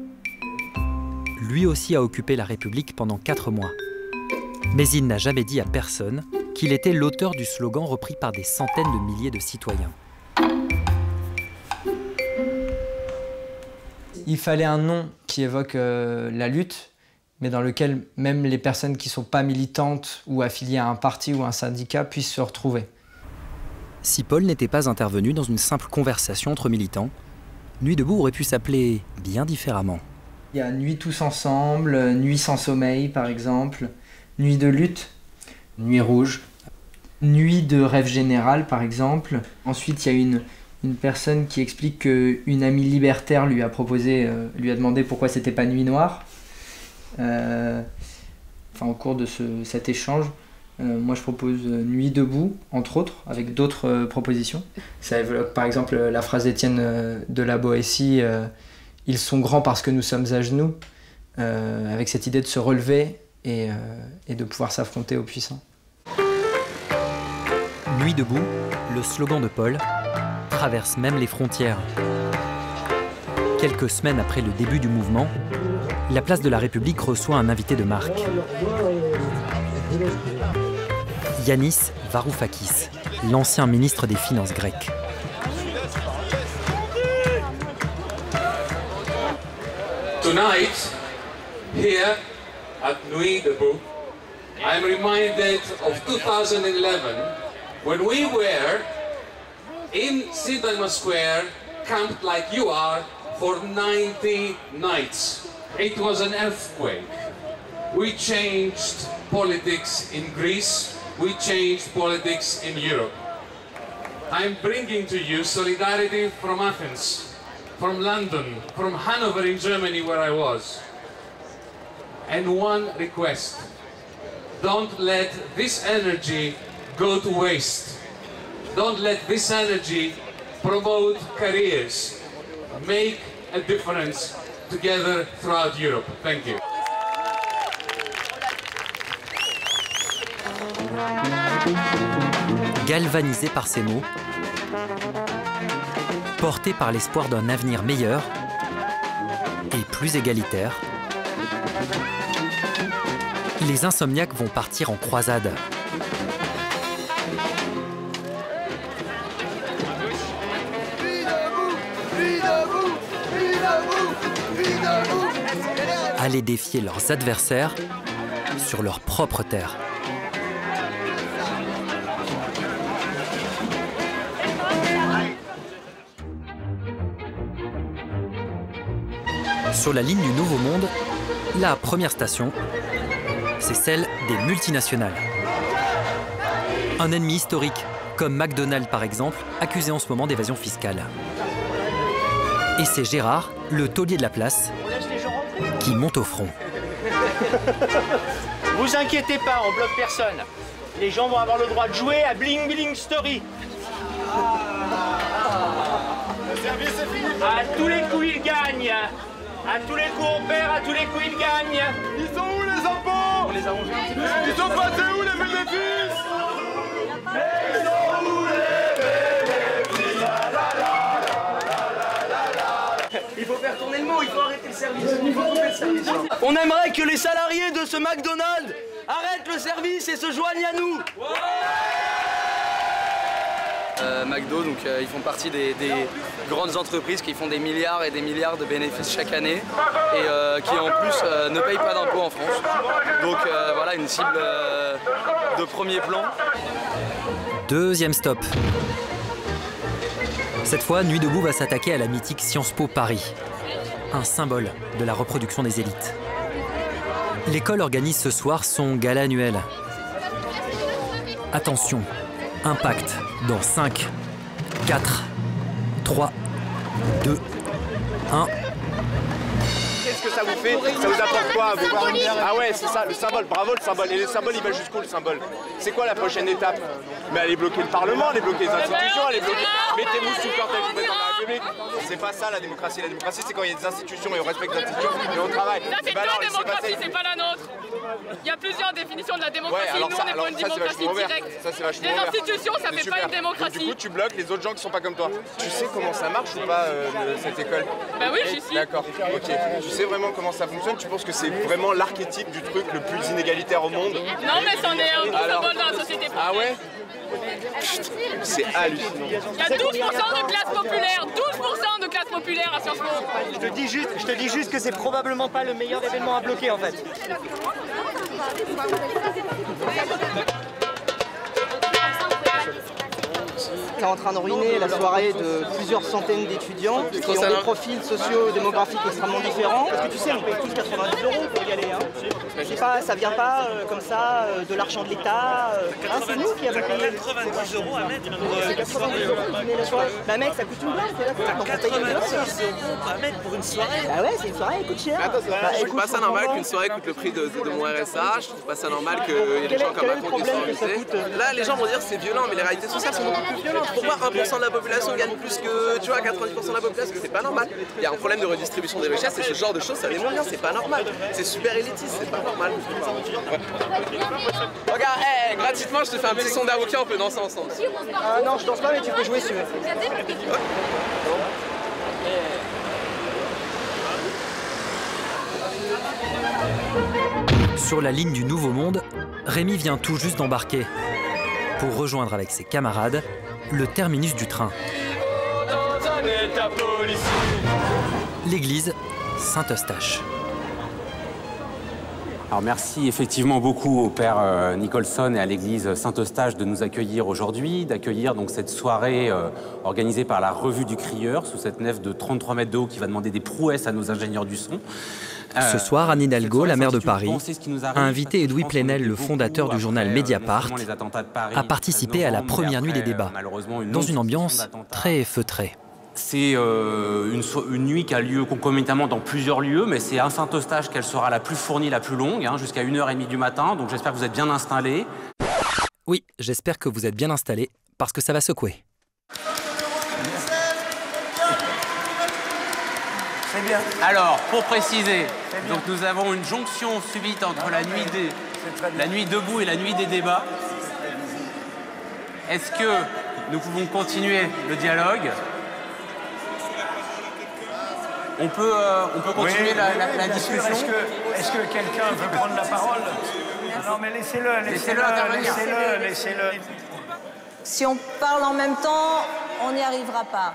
Lui aussi a occupé la République pendant 4 mois. Mais il n'a jamais dit à personne qu'il était l'auteur du slogan repris par des centaines de milliers de citoyens. Il fallait un nom qui évoque la lutte, mais dans lequel même les personnes qui ne sont pas militantes ou affiliées à un parti ou un syndicat puissent se retrouver. Si Paul n'était pas intervenu dans une simple conversation entre militants, Nuit debout aurait pu s'appeler bien différemment. Il y a Nuit tous ensemble, Nuit sans sommeil par exemple, Nuit de lutte, Nuit rouge, Nuit de rêve général par exemple. Ensuite il y a une personne qui explique qu'une amie libertaire lui a demandé pourquoi c'était pas Nuit noire. Au cours de cet échange, moi je propose Nuit debout, entre autres, avec d'autres propositions. Ça évoque par exemple la phrase d'Étienne de la Boétie, ils sont grands parce que nous sommes à genoux, avec cette idée de se relever et de pouvoir s'affronter aux puissants. Nuit debout, le slogan de Paul, traverse même les frontières. Quelques semaines après le début du mouvement, la place de la République reçoit un invité de marque. Yanis Varoufakis, l'ancien ministre des Finances grec. Tonight, here at Nuit debout, I'm reminded of 2011 when we were in Syntagma Square, camped like you are, for 90 nights. It was an earthquake. We changed politics in Greece. We changed politics in Europe. I'm bringing to you solidarity from Athens, from London, from Hanover in Germany where I was. And one request, don't let this energy go to waste. Don't let this energy promote careers. Make a difference together throughout Europe. Thank you. Galvanisé par ces mots, porté par l'espoir d'un avenir meilleur et plus égalitaire, les insomniaques vont partir en croisade. Aller défier leurs adversaires sur leur propre terre. Sur la ligne du Nouveau Monde, la première station, c'est celle des multinationales. Un ennemi historique, comme McDonald's par exemple, accusé en ce moment d'évasion fiscale. Et c'est Gérard, le taulier de la place, qui monte au front. Vous inquiétez pas, on bloque personne. Les gens vont avoir le droit de jouer à Bling Bling Story. À tous les coups, ils gagnent. À tous les coups, on perd. À tous les coups, ils gagnent. Ils sont où les impôts? On les a mangés un petit peu. Ils sont passés où les bénéfices? Ils sont où les bénéfices? Il faut faire tourner le mot, il faut arrêter le service. Il faut couper le service. On aimerait que les salariés de ce McDonald's arrêtent le service et se joignent à nous. McDo, donc ils font partie des grandes entreprises qui font des milliards et des milliards de bénéfices chaque année et qui en plus ne payent pas d'impôts en France. Donc voilà, une cible de premier plan. Deuxième stop. Cette fois, Nuit debout va s'attaquer à la mythique Sciences Po Paris, un symbole de la reproduction des élites. L'école organise ce soir son gala annuel. Attention, impact dans 5, 4, 3, 2, 1. Qu'est-ce que ça vous fait? Ça vous apporte quoi à vous? Ah ouais, c'est ça, le symbole, bravo le symbole. Et le symbole, il va jusqu'où le symbole? C'est quoi la prochaine étape? Mais allez bloquer le Parlement, allez bloquer les institutions, allez bloquer... Mettez-vous sous le cortège du président de la République. C'est pas ça la démocratie. La démocratie, c'est quand il y a des institutions et on respecte les institutions et on travaille. Ça, c'est ta démocratie, c'est pas la nôtre. Il y a plusieurs définitions de la démocratie. Ouais, alors nous, ça, on est pour une démocratie directe. Ça, c'est vachement Les ouvert. institutions, ça fait pas une démocratie. Donc, du coup, tu bloques les autres gens qui sont pas comme toi. Tu sais comment ça marche ou pas, cette école? Bah oui, j'y suis. D'accord, ok. Tu sais vraiment comment ça fonctionne? Tu penses que c'est vraiment l'archétype du truc le plus inégalitaire au monde? Non, mais c'en est un symbole dans la société française. Ah ouais? C'est hallucinant. Il y a 12% de classe populaire, 12% de classe populaire à Sciences Po. Je te dis juste que c'est probablement pas le meilleur événement à bloquer en fait. C'est en train de ruiner la soirée de plusieurs centaines d'étudiants qui ont des profils socio-démographiques extrêmement différents. Parce que tu sais, on paye tous 90 € pour y aller. Hein. C'est pas, ça vient pas comme ça de l'argent de l'État. Hein, c'est nous qui avons payé. 90 € à mettre. C'est 90 € pour dîner la soirée. Bah mec, ça coûte une blinde, c'est là qu'on paye une blinde. 90 € à mettre pour une soirée. Bah ouais, c'est une soirée, elle coûte cher. Attends, je trouve pas ça normal qu'une soirée coûte le prix de mon RSA. Je trouve pas ça normal qu'il y ait des gens comme Macron qui sont invités. Là, les gens vont dire c'est violent, mais les réalités sociales sont beaucoup plus violentes. Pourquoi 1% de la population gagne plus que, tu vois, 90% de la population? C'est pas normal. Il y a un problème de redistribution des richesses et ce genre de choses, ça les moyens, c'est pas normal. C'est super élitiste, c'est pas normal. Ouais. Regarde, hey, gratuitement, je te fais un petit son d'avocat, on peut danser ensemble. Non, je danse pas, mais tu peux jouer si tu veux. Sur la ligne du Nouveau Monde, Rémi vient tout juste d'embarquer pour rejoindre avec ses camarades le terminus du train. L'église Saint-Eustache. Alors merci effectivement beaucoup au père Nicholson et à l'église Saint-Eustache de nous accueillir aujourd'hui, d'accueillir donc cette soirée organisée par la Revue du Crieur sous cette nef de 33 mètres de haut qui va demander des prouesses à nos ingénieurs du son. Ce soir, Anne Hidalgo, la maire de Paris, a invité Edoui Plenel, le fondateur du journal Mediapart, à participer à la première nuit des débats, dans une ambiance très feutrée. C'est une nuit qui a lieu concomitamment dans plusieurs lieux, mais c'est à Saint-Eustache qu'elle sera la plus fournie, la plus longue, hein, jusqu'à 1h30 du matin, donc j'espère que vous êtes bien installés. Oui, j'espère que vous êtes bien installés, parce que ça va secouer. C'est bien. Alors, pour préciser, donc nous avons une jonction subite entre la nuit debout et la nuit des débats. Est-ce que nous pouvons continuer le dialogue? On peut continuer la discussion. Est-ce que quelqu'un veut prendre la parole? Non mais laissez-le intervenir. Laissez-le. Si on parle en même temps, on n'y arrivera pas.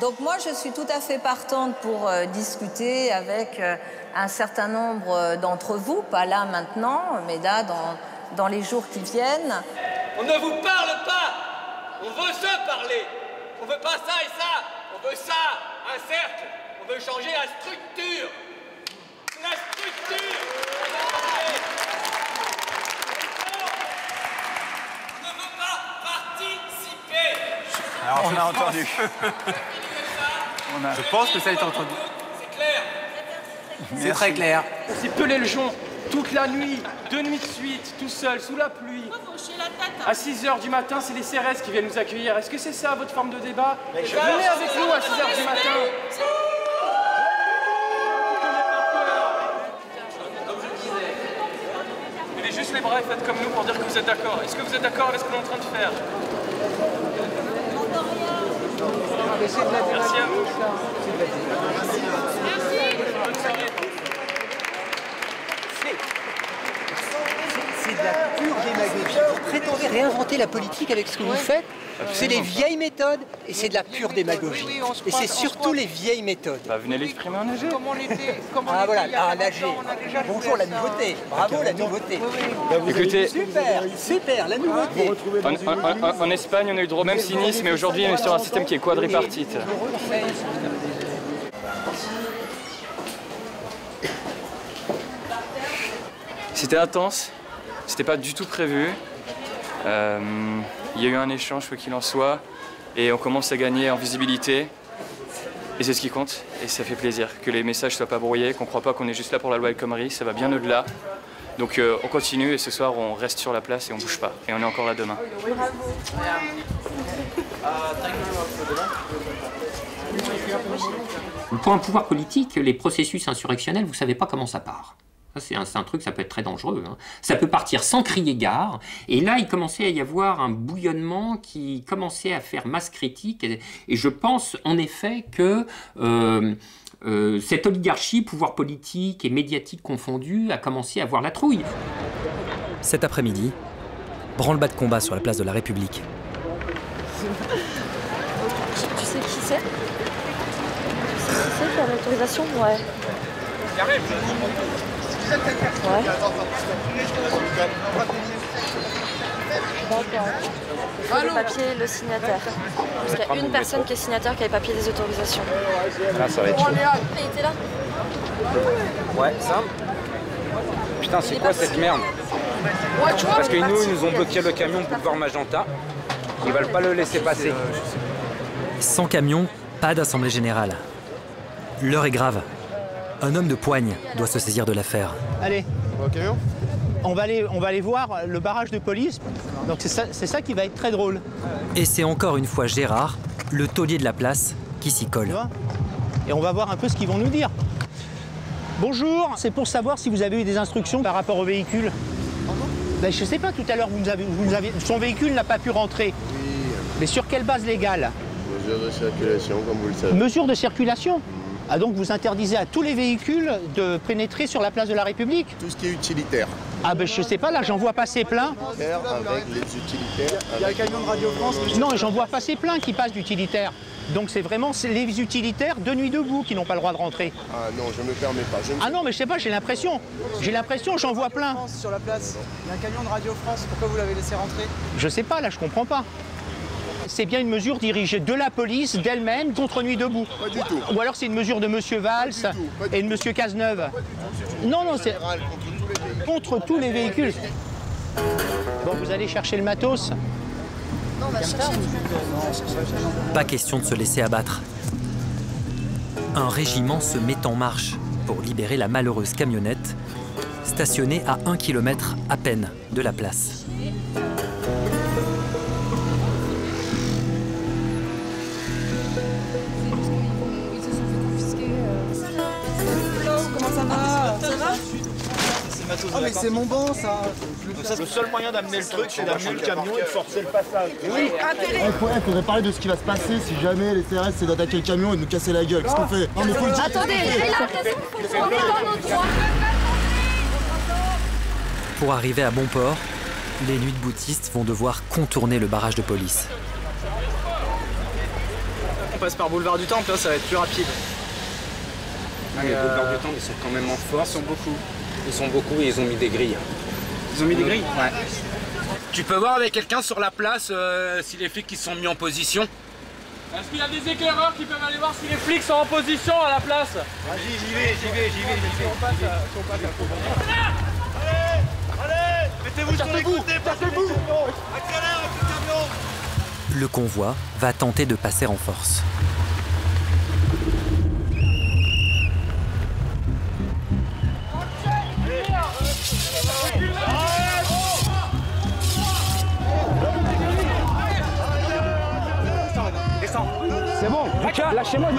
Donc moi, je suis tout à fait partante pour discuter avec un certain nombre d'entre vous, pas là maintenant, mais là dans les jours qui viennent. On ne vous parle pas, on veut se parler. On veut pas ça et ça, on veut ça, un cercle. On veut changer la structure. La structure. On ne veut pas participer. Alors, on a entendu. Je pense que ça a été entendu. C'est clair. C'est très clair. C'est pelé le jonc toute la nuit, 2 nuits de suite, tout seul, sous la pluie. À 6h du matin, c'est les CRS qui viennent nous accueillir. Est-ce que c'est ça votre forme de débat? Venez avec nous à 6h du matin. Levez juste les bras et faites comme nous pour dire que vous êtes d'accord. Est-ce que vous êtes d'accord avec ce qu'on est en train de faire? Merci à vous. C'est de la pure démagogie. Vous prétendez réinventer la politique avec ce que vous faites. C'est les vieilles méthodes et c'est de la pure démagogie. Et c'est surtout les vieilles méthodes. Bah, venez l'exprimer en AG. Ah voilà, en AG. Bonjour la nouveauté. Bravo la nouveauté. Écoutez, super, la nouveauté. En Espagne, on a eu droit au même cynisme, mais aujourd'hui, on est sur un système qui est quadripartite. C'était intense, c'était pas du tout prévu. Il y a eu un échange, quoi qu'il en soit, et on commence à gagner en visibilité. Et c'est ce qui compte, et ça fait plaisir que les messages soient pas brouillés, qu'on croit pas qu'on est juste là pour la loi El Khomri, ça va bien au-delà. Donc on continue, et ce soir on reste sur la place et on bouge pas. Et on est encore là demain. Pour un pouvoir politique, les processus insurrectionnels, vous savez pas comment ça part. C'est un truc, ça peut être très dangereux. Hein. Ça peut partir sans crier gare. Et là, il commençait à y avoir un bouillonnement qui commençait à faire masse critique. Et je pense en effet que cette oligarchie, pouvoir politique et médiatique confondus, a commencé à avoir la trouille. Cet après-midi, branle-bas de combat sur la place de la République. Tu sais qui c'est? Tu sais qui c'est qui a l'autorisation? Ouais. Ouais. D'accord. Il faut le papier, le signataire. Parce qu'il y a une personne qui est signataire qui a les papiers des autorisations. Là, ça va être chaud. Il était là? Ouais, ça. Putain, c'est quoi cette merde? Parce que nous, ils nous ont bloqué le camion boulevard Magenta. Ils veulent pas le laisser passer. Sans camion, pas d'assemblée générale. L'heure est grave. Un homme de poigne doit se saisir de l'affaire. Allez, on va aller voir le barrage de police. Donc c'est ça qui va être très drôle. Et c'est encore une fois Gérard, le taulier de la place, qui s'y colle. Et on va voir un peu ce qu'ils vont nous dire. Bonjour, c'est pour savoir si vous avez eu des instructions par rapport au véhicule. Ben, je sais pas, tout à l'heure, son véhicule n'a pas pu rentrer. Oui. Mais sur quelle base légale? Mesure de circulation, comme vous le savez. Mesure de circulation? Ah, donc vous interdisez à tous les véhicules de pénétrer sur la place de la République? Tout ce qui est utilitaire. Ah ben je sais pas, là j'en vois passer plein. Avec les utilitaires. Il y a un camion de Radio France. Non, j'en vois passer plein qui passent d'utilitaires. Donc c'est vraiment les utilitaires de Nuit debout qui n'ont pas le droit de rentrer. Ah non, je me permets pas. Ah non, mais je sais pas, j'ai l'impression, j'en vois plein. Sur la place, il y a un camion de Radio France, pourquoi vous l'avez laissé rentrer? Je sais pas, là je comprends pas. C'est bien une mesure dirigée de la police, d'elle-même, contre Nuit debout. Pas du tout. Ou alors c'est une mesure de Monsieur Valls et de Monsieur Cazeneuve. Non, non, c'est contre tous les véhicules. Bon, vous allez chercher le matos? Non, on va chercher. Pas question de se laisser abattre. Un régiment se met en marche pour libérer la malheureuse camionnette, stationnée à 1 km à peine de la place. Comment ça va? Ça va? Ah mais c'est mon banc ça. Le seul moyen d'amener le truc c'est d'amener le camion et de forcer le passage. Oui, Il faudrait parler de ce qui va se passer si jamais les CRS c'est d'attaquer le camion et de nous casser la gueule. Qu'est-ce qu'on fait? Non mais faut le dire. Attendez, on est dans notre droit. Pour arriver à bon port, les nuits de boutistes vont devoir contourner le barrage de police. On passe par boulevard du Temple, là, ça va être plus rapide. Les boulevards du Temple, ils sont quand même en force. Ils sont beaucoup et ils ont mis des grilles. Ils ont mis des grilles? Ouais. Tu peux voir avec quelqu'un sur la place si les flics qui sont mis en position? Est-ce qu'il y a des éclaireurs qui peuvent aller voir si les flics sont en position à la place? Vas-y, j'y vais. Allez, mettez-vous sur les côtés, passez-vous. Accélère avec le camion. Le convoi va tenter de passer en force. C'est bon, Lucas, lâchez-moi.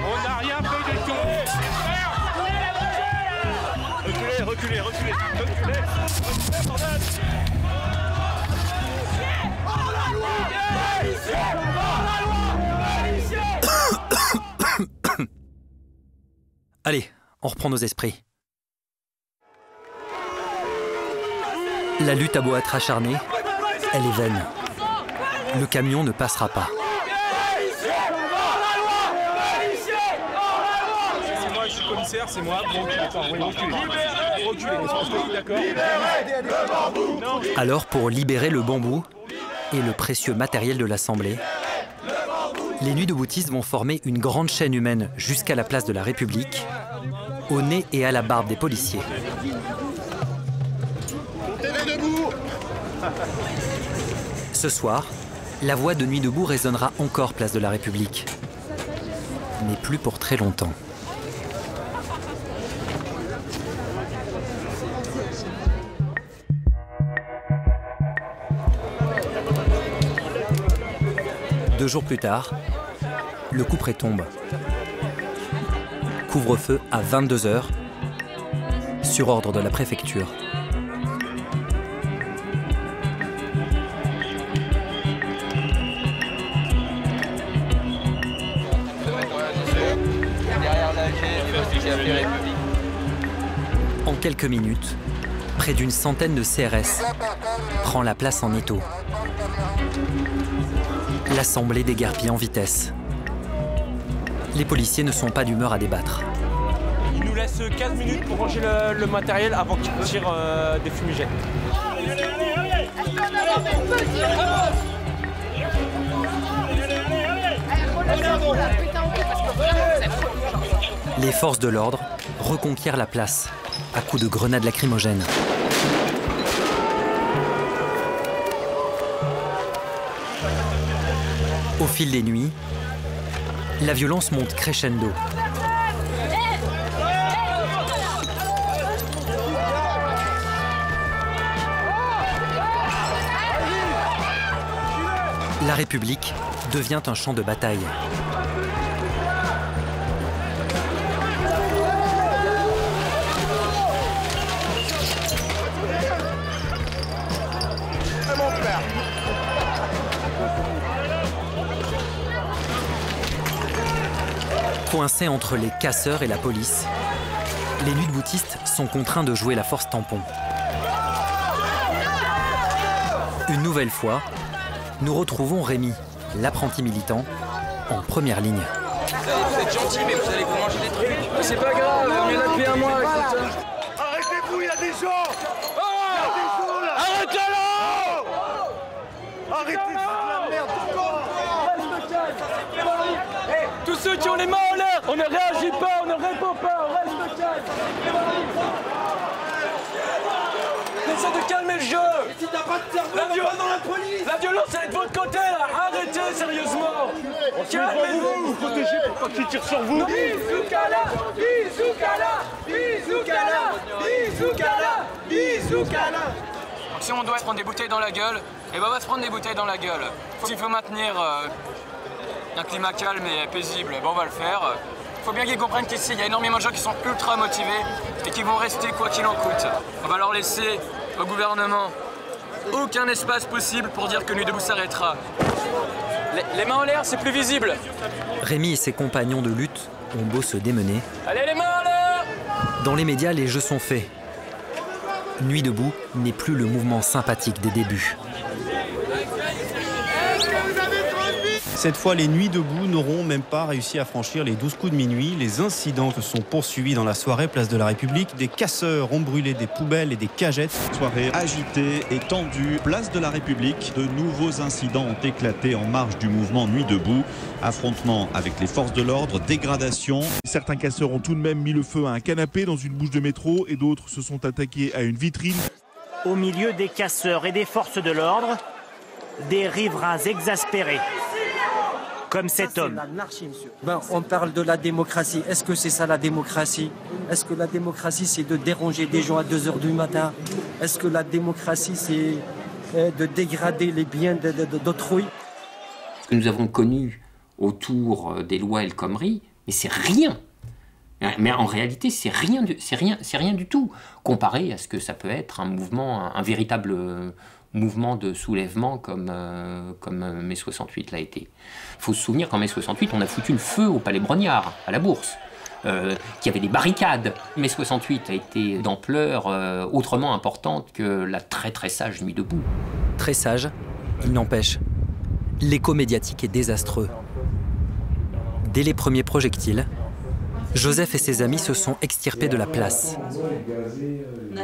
On n'a rien fait du tout. Reculez. Allez, on reprend nos esprits. La lutte a beau être acharnée, elle est vaine. Le camion ne passera pas. C'est moi, je suis commissaire, c'est moi. Bon, reculez, d'accord. Alors, pour libérer le bambou et le précieux matériel de l'Assemblée, les nuits de boutistes vont former une grande chaîne humaine jusqu'à la place de la République, au nez et à la barbe des policiers. Ce soir, la voix de Nuit debout résonnera encore place de la République, mais plus pour très longtemps. Deux jours plus tard, le couperet tombe. Couvre-feu à 22 h, sur ordre de la préfecture. Salut République. En quelques minutes, près d'une centaine de CRS prend la place en étau. L'assemblée déguerpit en vitesse. Les policiers ne sont pas d'humeur à débattre. Il nous laisse 15 minutes pour ranger le matériel avant qu'il tire des fumigènes. Les forces de l'ordre reconquièrent la place à coups de grenades lacrymogènes. Au fil des nuits, la violence monte crescendo. La République devient un champ de bataille. Coincés entre les casseurs et la police, les nuits deboutistes sont contraints de jouer la force tampon. Une nouvelle fois, nous retrouvons Rémi, l'apprenti militant, en première ligne. Vous êtes gentil, mais vous allez vous manger des trucs. C'est pas grave, on est là depuis un mois. Arrêtez-vous, il y a des gens. Il y a des gens là. Arrêtez-le. Arrêtez de foutre la merde. Tous ceux qui ont les mains en l'air, on ne réagit pas, on ne répond pas, on reste calme. Essayez de calmer le jeu. Si t'as pas de cerveau, on va dans la police. La violence, elle est de votre côté, là. Arrêtez, sérieusement. Calmez-vous. Vous protégez pour pas qu'ils tirent sur vous. Bisoukala, bisoukala, bisoukala, bisoukala, bisoukala. Si on doit se prendre des bouteilles dans la gueule, eh ben on va se prendre des bouteilles dans la gueule. S'il faut maintenir un climat calme et paisible, ben on va le faire. Il faut bien qu'ils comprennent qu'ici, il y a énormément de gens qui sont ultra motivés et qui vont rester quoi qu'il en coûte. On va leur laisser au gouvernement aucun espace possible pour dire que Nuit debout s'arrêtera. Les mains en l'air, c'est plus visible. Rémi et ses compagnons de lutte ont beau se démener. Allez, les mains en l'air! Dans les médias, les jeux sont faits. Nuit debout n'est plus le mouvement sympathique des débuts. Cette fois, les Nuits debout n'auront même pas réussi à franchir les 12 coups de minuit. Les incidents se sont poursuivis dans la soirée place de la République. Des casseurs ont brûlé des poubelles et des cagettes. Soirée agitée et tendue, place de la République. De nouveaux incidents ont éclaté en marge du mouvement Nuit debout. Affrontements avec les forces de l'ordre, dégradation. Certains casseurs ont tout de même mis le feu à un canapé dans une bouche de métro et d'autres se sont attaqués à une vitrine. Au milieu des casseurs et des forces de l'ordre, des riverains exaspérés. Comme cet homme. On parle de la démocratie. Est-ce que c'est ça la démocratie? Est-ce que la démocratie c'est de déranger des gens à 2 h du matin? Est-ce que la démocratie c'est de dégrader les biens d'autrui? Ce que nous avons connu autour des lois El Khomri, mais c'est rien. Mais en réalité, c'est rien du tout comparé à ce que ça peut être un mouvement, un véritable mouvement de soulèvement comme mai 68 l'a été. Il faut se souvenir qu'en mai 68, on a foutu le feu au Palais Brognard, à la Bourse, qu'il y avait des barricades. Mai 68 a été d'ampleur autrement importante que la très très sage Nuit debout. Très sage, il n'empêche. L'écho médiatique est désastreux. Dès les premiers projectiles, Joseph et ses amis se sont extirpés de la place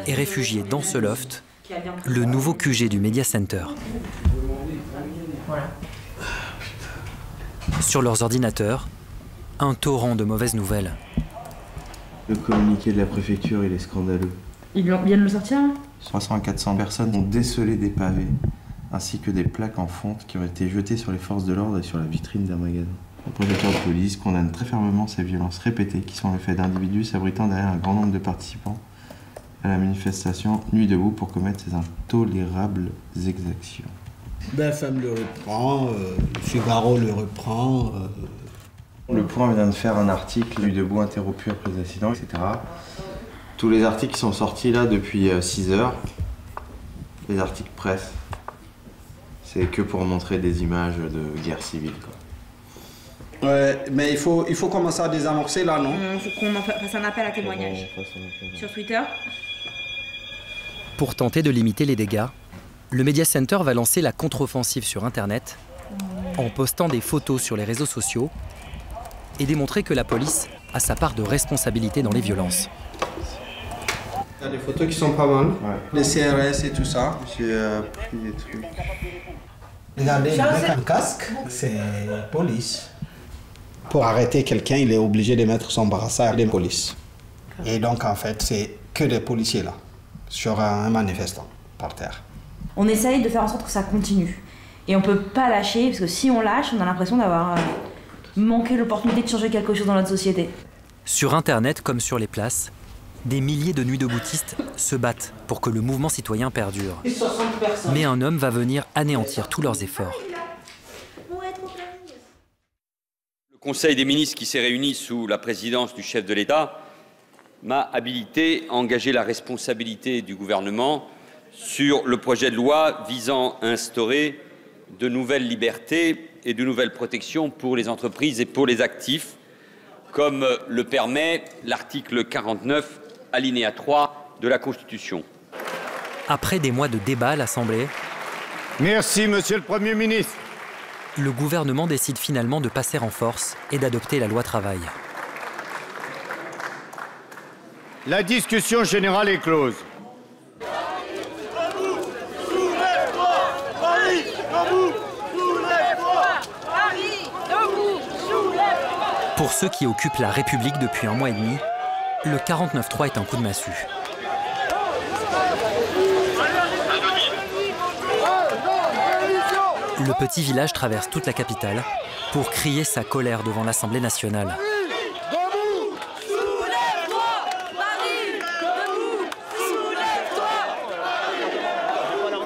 et réfugiés dans ce loft, le nouveau QG du Media Center. Sur leurs ordinateurs, un torrent de mauvaises nouvelles. Le communiqué de la préfecture, il est scandaleux. Ils viennent de le sortir? 300 à 400 personnes ont décelé des pavés, ainsi que des plaques en fonte qui ont été jetées sur les forces de l'ordre et sur la vitrine d'un magasin. Le préfecture de police condamne très fermement ces violences répétées qui sont le fait d'individus s'abritant derrière un grand nombre de participants à la manifestation Nuit debout pour commettre ces intolérables exactions. BFM le reprend, Figaro le reprend. Le Point vient de faire un article Nuit debout interrompu après les accidents, etc. Tous les articles qui sont sortis là depuis 6 heures, les articles presse, c'est que pour montrer des images de guerre civile, quoi. Ouais, mais il faut commencer à désamorcer là, non? Il faut qu'on fasse un appel à témoignage sur Twitter. Pour tenter de limiter les dégâts, le Media Center va lancer la contre-offensive sur Internet en postant des photos sur les réseaux sociaux et démontrer que la police a sa part de responsabilité dans les violences. Il y a des photos qui sont pas mal, les CRS et tout ça. J'ai pris des trucs. Regardez, il met un casque, c'est police. Pour arrêter quelqu'un, il est obligé de mettre son brassard de police. Et donc, en fait, c'est que des policiers là, sur un manifestant, par terre. On essaye de faire en sorte que ça continue. Et on peut pas lâcher, parce que si on lâche, on a l'impression d'avoir manqué l'opportunité de changer quelque chose dans notre société. Sur Internet comme sur les places, des milliers de nuits deboutistes se battent pour que le mouvement citoyen perdure. Mais un homme va venir anéantir tous leurs efforts. Le Conseil des ministres qui s'est réuni sous la présidence du chef de l'État m'a habilité à engager la responsabilité du gouvernement sur le projet de loi visant à instaurer de nouvelles libertés et de nouvelles protections pour les entreprises et pour les actifs, comme le permet l'article 49, alinéa 3 de la Constitution. Après des mois de débats à l'Assemblée, merci, Monsieur le Premier ministre. Le gouvernement décide finalement de passer en force et d'adopter la loi travail. La discussion générale est close. Pour ceux qui occupent la République depuis un mois et demi, le 49.3 est un coup de massue. Le petit village traverse toute la capitale pour crier sa colère devant l'Assemblée nationale.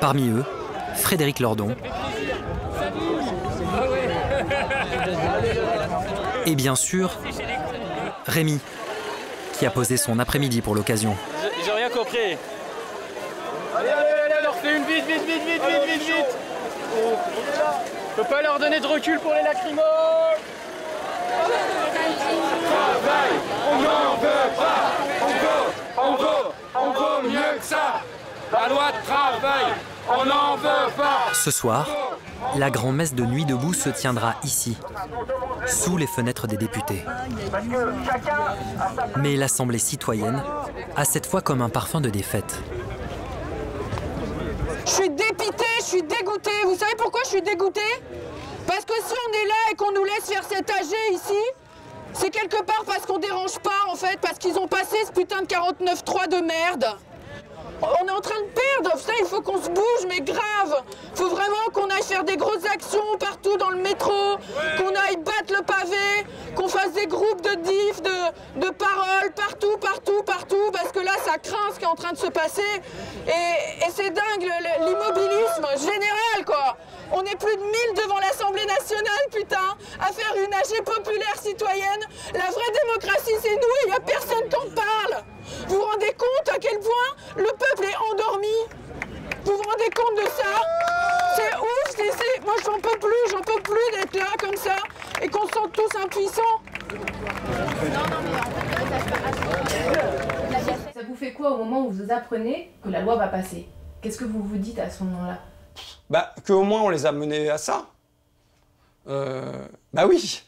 Parmi eux, Frédéric Lordon et bien sûr, Rémi, qui a posé son après-midi pour l'occasion. J'ai rien compris. Allez, leur fais une vite. On peut pas leur donner de recul pour les lacrymos. On n'en veut pas. On veut mieux que ça. La loi de travail, on n'en veut pas. Ce soir, la grand-messe de Nuit debout se tiendra ici, sous les fenêtres des députés. Mais l'Assemblée citoyenne a cette fois comme un parfum de défaite. Je suis dépitée, je suis dégoûtée. Vous savez pourquoi je suis dégoûtée? Parce que si on est là et qu'on nous laisse faire cet AG ici, c'est quelque part parce qu'on dérange pas en fait, parce qu'ils ont passé ce putain de 49.3 de merde. On est en train de perdre, ça, il faut qu'on se bouge, mais grave. Faut vraiment qu'on aille faire des grosses actions partout dans le métro, qu'on aille battre le pavé, qu'on fasse des groupes de diff, de paroles, partout, parce que là, ça craint ce qui est en train de se passer. Et c'est dingue, l'immobilisme général, quoi. On est plus de 1000 devant l'Assemblée nationale, putain, à faire une AG populaire citoyenne. La vraie démocratie, c'est nous, et il n'y a personne qui en parle. Vous vous rendez compte à quel point le peuple est endormi? Vous vous rendez compte de ça? C'est ouf, moi j'en peux plus d'être là comme ça et qu'on se sente tous impuissants. Ça vous fait quoi au moment où vous apprenez que la loi va passer? Qu'est-ce que vous vous dites à ce moment-là? Qu'au moins on les a menés à ça. Oui.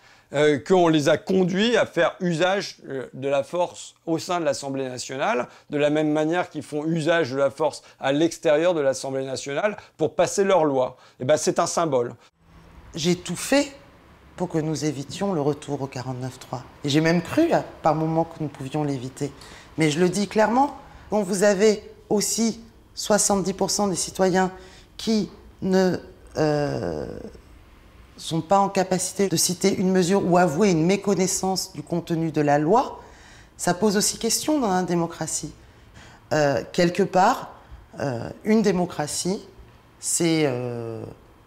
Qu'on les a conduits à faire usage de la force au sein de l'Assemblée nationale, de la même manière qu'ils font usage de la force à l'extérieur de l'Assemblée nationale pour passer leurs lois. C'est un symbole. J'ai tout fait pour que nous évitions le retour au 49.3. Et j'ai même cru, par moments, que nous pouvions l'éviter. Mais je le dis clairement, quand vous avez aussi 70% des citoyens qui ne sont pas en capacité de citer une mesure ou avouer une méconnaissance du contenu de la loi, ça pose aussi question dans la démocratie. Quelque part, une démocratie, c'est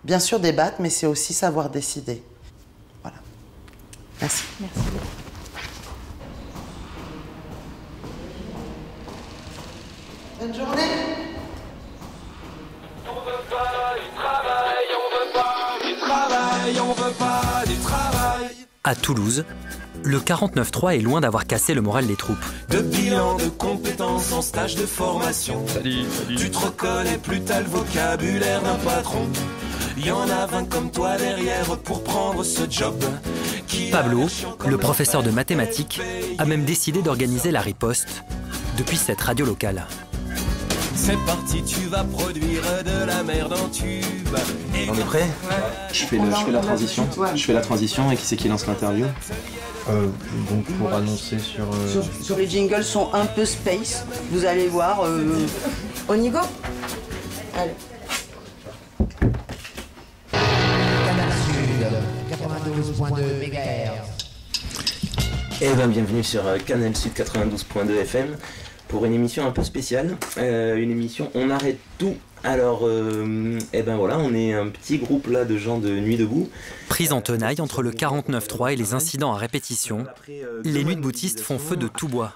bien sûr débattre, mais c'est aussi savoir décider. Voilà. Merci. Merci. Bonne journée. On veut pas du travail, on veut pas du travail. À Toulouse, le 49.3 est loin d'avoir cassé le moral des troupes. De bilan de compétences en stage de formation. Salut. Tu te reconnais plus, t'as le vocabulaire d'un patron. Y en a 20 comme toi derrière pour prendre ce job. Pablo, le professeur de mathématiques, a même décidé d'organiser la riposte depuis cette radio locale. C'est parti, tu vas produire de la merde en tube. On est prêt? Je fais la transition. Je fais la transition et qui c'est qui lance l'interview? Donc pour annoncer Sur les jingles sont un peu space. Vous allez voir. On y go? Allez. Canal Sud, 92.2 MHz. Eh ben bienvenue sur Canal Sud 92.2 FM pour une émission un peu spéciale, une émission On arrête tout. Alors, eh ben voilà, on est un petit groupe là de gens de Nuit debout. Prise en tenaille entre le 49.3 et les incidents à répétition, les nuits deboutistes font feu de tout bois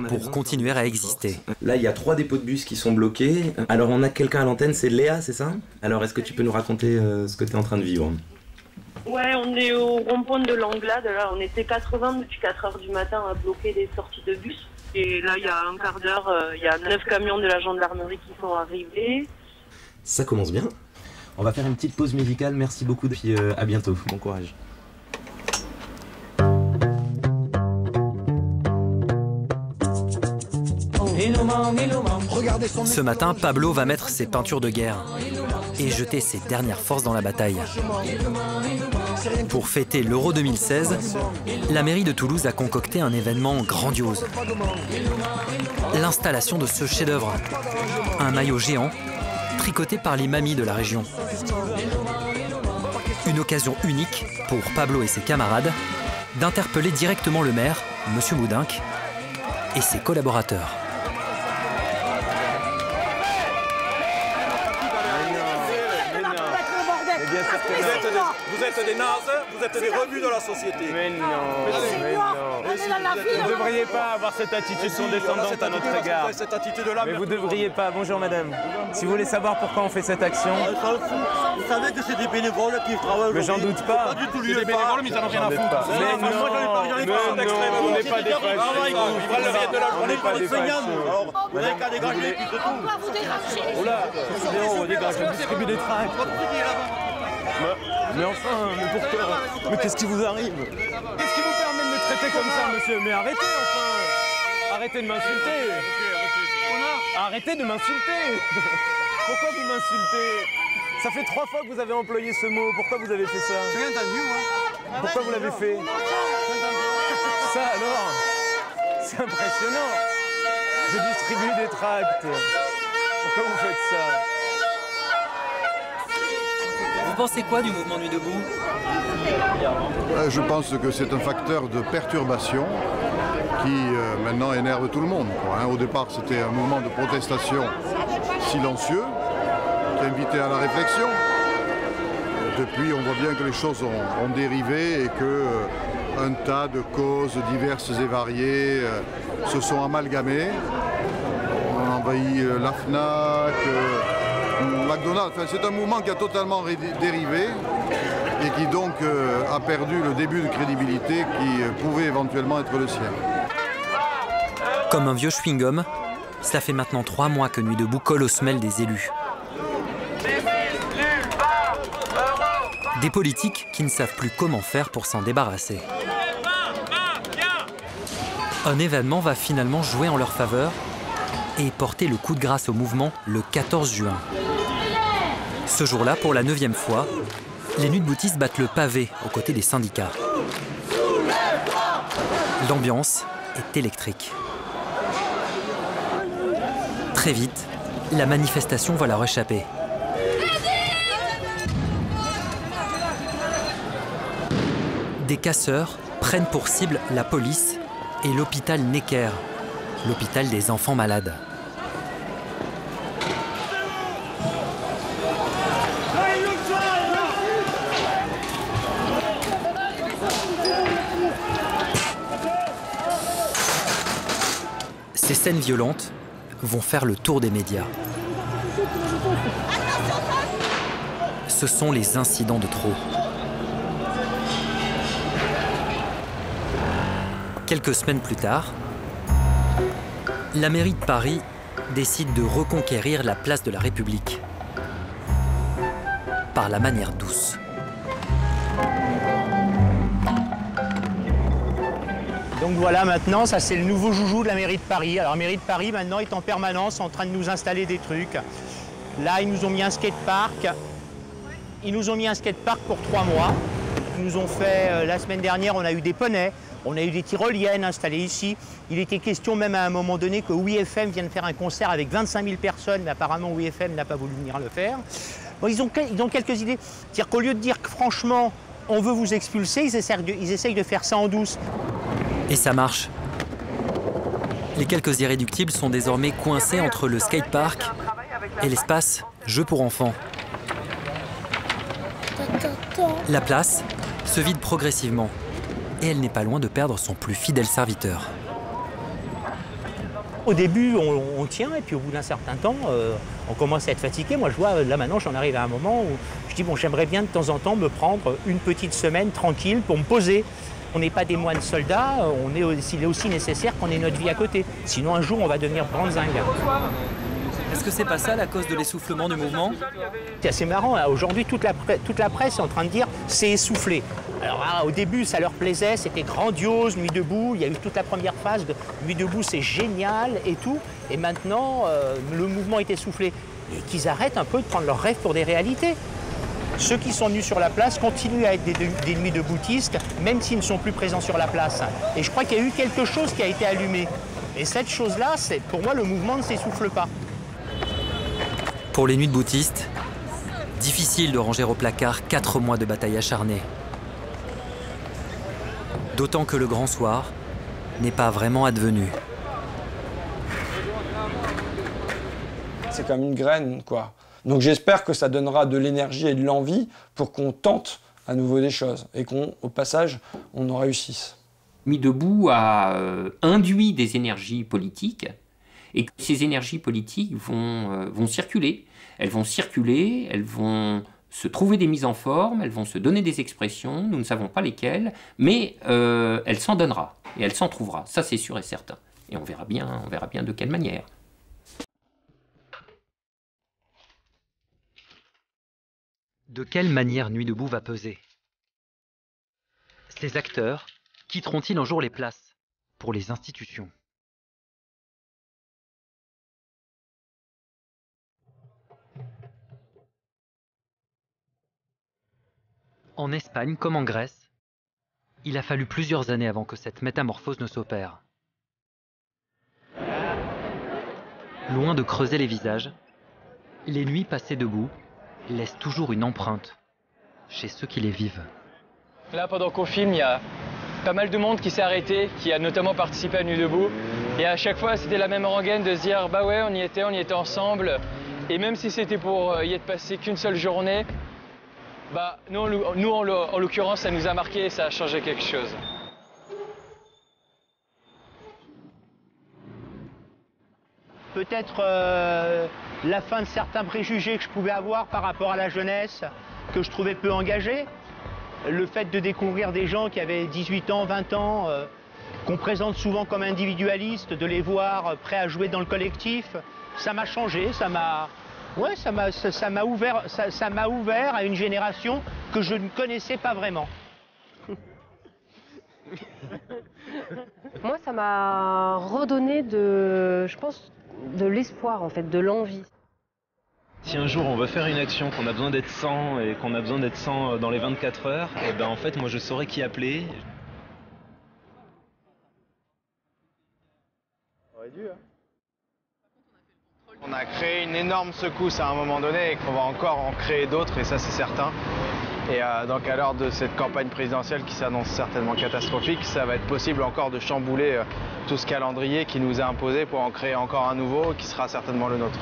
pour continuer à exister. Là, il y a 3 dépôts de bus qui sont bloqués. Alors, on a quelqu'un à l'antenne, c'est Léa, c'est ça? Alors, est-ce que tu peux nous raconter ce que tu es en train de vivre? Ouais, on est au rond-point de l'Anglade. Là, on était 80 depuis 4h du matin à bloquer les sorties de bus. Et là, il y a un quart d'heure, il y a 9 camions de la gendarmerie qui sont arrivés. Ça commence bien. On va faire une petite pause musicale. Merci beaucoup, puis à bientôt. Bon courage. Ce matin, Pablo va mettre ses peintures de guerre et jeter ses dernières forces dans la bataille. Pour fêter l'Euro 2016, la mairie de Toulouse a concocté un événement grandiose. L'installation de ce chef-d'œuvre, un maillot géant tricoté par les mamies de la région. Une occasion unique pour Pablo et ses camarades d'interpeller directement le maire, Monsieur Moudinque, et ses collaborateurs. Vous êtes des nazes, vous êtes des rebuts de la société. Mais non, mais non. Vous ne devriez pas avoir cette attitude condescendante à notre égard. Mais vous ne devriez pas. Bonjour madame. Si vous voulez savoir pourquoi on fait cette action... Vous savez que c'est des bénévoles qui travaillent. Mais j'en doute pas. Pas du tout, c'est des bénévoles, mais ils n'en ont rien à foutre. Mais non, on n'est pas des fachos. On n'est pas des fachos. Vous n'avez qu'à dégager, puis c'est tout. On va vous déranger. Oh là, on dégage, on distribue des tracts. Mais enfin, mais pourquoi? Mais qu'est-ce qui vous arrive? Qu'est-ce qui vous permet de me traiter comme ça, monsieur? Mais arrêtez, enfin! Arrêtez de m'insulter! Arrêtez de m'insulter! Pourquoi vous m'insultez? Ça fait 3 fois que vous avez employé ce mot. Pourquoi vous avez fait ça? J'ai entendu, moi. Pourquoi vous l'avez fait? Ça alors? C'est impressionnant! Je distribue des tracts. Pourquoi vous faites ça? Vous pensez quoi du mouvement Nuit debout? Je pense que c'est un facteur de perturbation qui maintenant énerve tout le monde. Au départ, c'était un mouvement de protestation silencieux qui invitait à la réflexion. Depuis, on voit bien que les choses ont dérivé et qu'un tas de causes diverses et variées se sont amalgamées. On a envahi la FNAC, McDonald's. Enfin, c'est un mouvement qui a totalement dérivé et qui donc a perdu le début de crédibilité qui pouvait éventuellement être le sien. Comme un vieux chewing-gum, ça fait maintenant 3 mois que Nuit debout colle aux semelles des élus. Des politiques qui ne savent plus comment faire pour s'en débarrasser. Un événement va finalement jouer en leur faveur et porter le coup de grâce au mouvement le 14 juin. Ce jour-là, pour la 9e fois, les nuits deboutistes battent le pavé aux côtés des syndicats. L'ambiance est électrique. Très vite, la manifestation va leur échapper. Des casseurs prennent pour cible la police et l'hôpital Necker, l'hôpital des enfants malades. Ces scènes violentes vont faire le tour des médias. Ce sont les incidents de trop. Quelques semaines plus tard, la mairie de Paris décide de reconquérir la place de la République par la manière douce. Donc voilà, maintenant, ça c'est le nouveau joujou de la mairie de Paris. Alors la mairie de Paris maintenant est en permanence en train de nous installer des trucs. Là, ils nous ont mis un skatepark. Ils nous ont mis un skatepark pour 3 mois. Ils nous ont fait, la semaine dernière, on a eu des poneys, on a eu des tyroliennes installées ici. Il était question même à un moment donné que OUI-FM vienne faire un concert avec 25 000 personnes, mais apparemment OUI-FM n'a pas voulu venir le faire. Bon, ils ont quelques idées. C'est-à-dire qu'au lieu de dire que franchement, on veut vous expulser, ils essayent de faire ça en douce. Et ça marche. Les quelques irréductibles sont désormais coincés entre le skatepark et l'espace jeux pour enfants. La place se vide progressivement et elle n'est pas loin de perdre son plus fidèle serviteur. Au début, on tient et puis au bout d'un certain temps, on commence à être fatigué. Moi, je vois, là maintenant, j'en arrive à un moment où je dis, bon, j'aimerais bien de temps en temps me prendre une petite semaine tranquille pour me poser. On n'est pas des moines soldats, il est aussi nécessaire qu'on ait notre vie à côté. Sinon, un jour, on va devenir brandzingue. Est-ce que c'est pas ça la cause de l'essoufflement du mouvement? C'est assez marrant, aujourd'hui toute la presse est en train de dire c'est essoufflé. Alors au début ça leur plaisait, c'était grandiose, Nuit debout, il y a eu toute la première phase de Nuit debout, c'est génial et tout. Et maintenant le mouvement est essoufflé. Et qu'ils arrêtent un peu de prendre leurs rêves pour des réalités. Ceux qui sont venus sur la place continuent à être des nuits deboutistes, même s'ils ne sont plus présents sur la place. Et je crois qu'il y a eu quelque chose qui a été allumé. Et cette chose-là, pour moi, le mouvement ne s'essouffle pas. Pour les nuits de boutistes, difficile de ranger au placard 4 mois de bataille acharnée. D'autant que le grand soir n'est pas vraiment advenu. C'est comme une graine, quoi. Donc j'espère que ça donnera de l'énergie et de l'envie pour qu'on tente à nouveau des choses et qu'au passage, on en réussisse. Nuit debout a induit des énergies politiques et que ces énergies politiques vont circuler. Elles vont circuler, elles vont se trouver des mises en forme, elles vont se donner des expressions, nous ne savons pas lesquelles, mais elle s'en donnera et elle s'en trouvera, ça c'est sûr et certain. Et on verra bien de quelle manière. De quelle manière Nuit debout va peser? Ces acteurs quitteront-ils un jour les places pour les institutions? En Espagne comme en Grèce, il a fallu plusieurs années avant que cette métamorphose ne s'opère. Loin de creuser les visages, les nuits passées debout laissent toujours une empreinte chez ceux qui les vivent. Là, pendant qu'on filme, il y a pas mal de monde qui s'est arrêté, qui a notamment participé à Nuit debout. Et à chaque fois, c'était la même rengaine de se dire, bah ouais, on y était ensemble. Et même si c'était pour y être passé qu'une seule journée, bah nous en l'occurrence, ça nous a marqué et ça a changé quelque chose. Peut-être la fin de certains préjugés que je pouvais avoir par rapport à la jeunesse, que je trouvais peu engagée. Le fait de découvrir des gens qui avaient 18 ans, 20 ans, qu'on présente souvent comme individualistes, de les voir prêts à jouer dans le collectif, ça m'a changé, ça m'a ouvert à une génération que je ne connaissais pas vraiment. Moi, ça m'a redonné je pense, de l'espoir, en fait, de l'envie. Si un jour on veut faire une action, qu'on a besoin d'être 100 et qu'on a besoin d'être 100 dans les 24 heures, et ben en fait, moi je saurais qui appeler. On a créé une énorme secousse à un moment donné et qu'on va encore en créer d'autres, et ça c'est certain. Et donc à l'heure de cette campagne présidentielle qui s'annonce certainement catastrophique, ça va être possible encore de chambouler tout ce calendrier qui nous a imposé pour en créer encore un nouveau qui sera certainement le nôtre.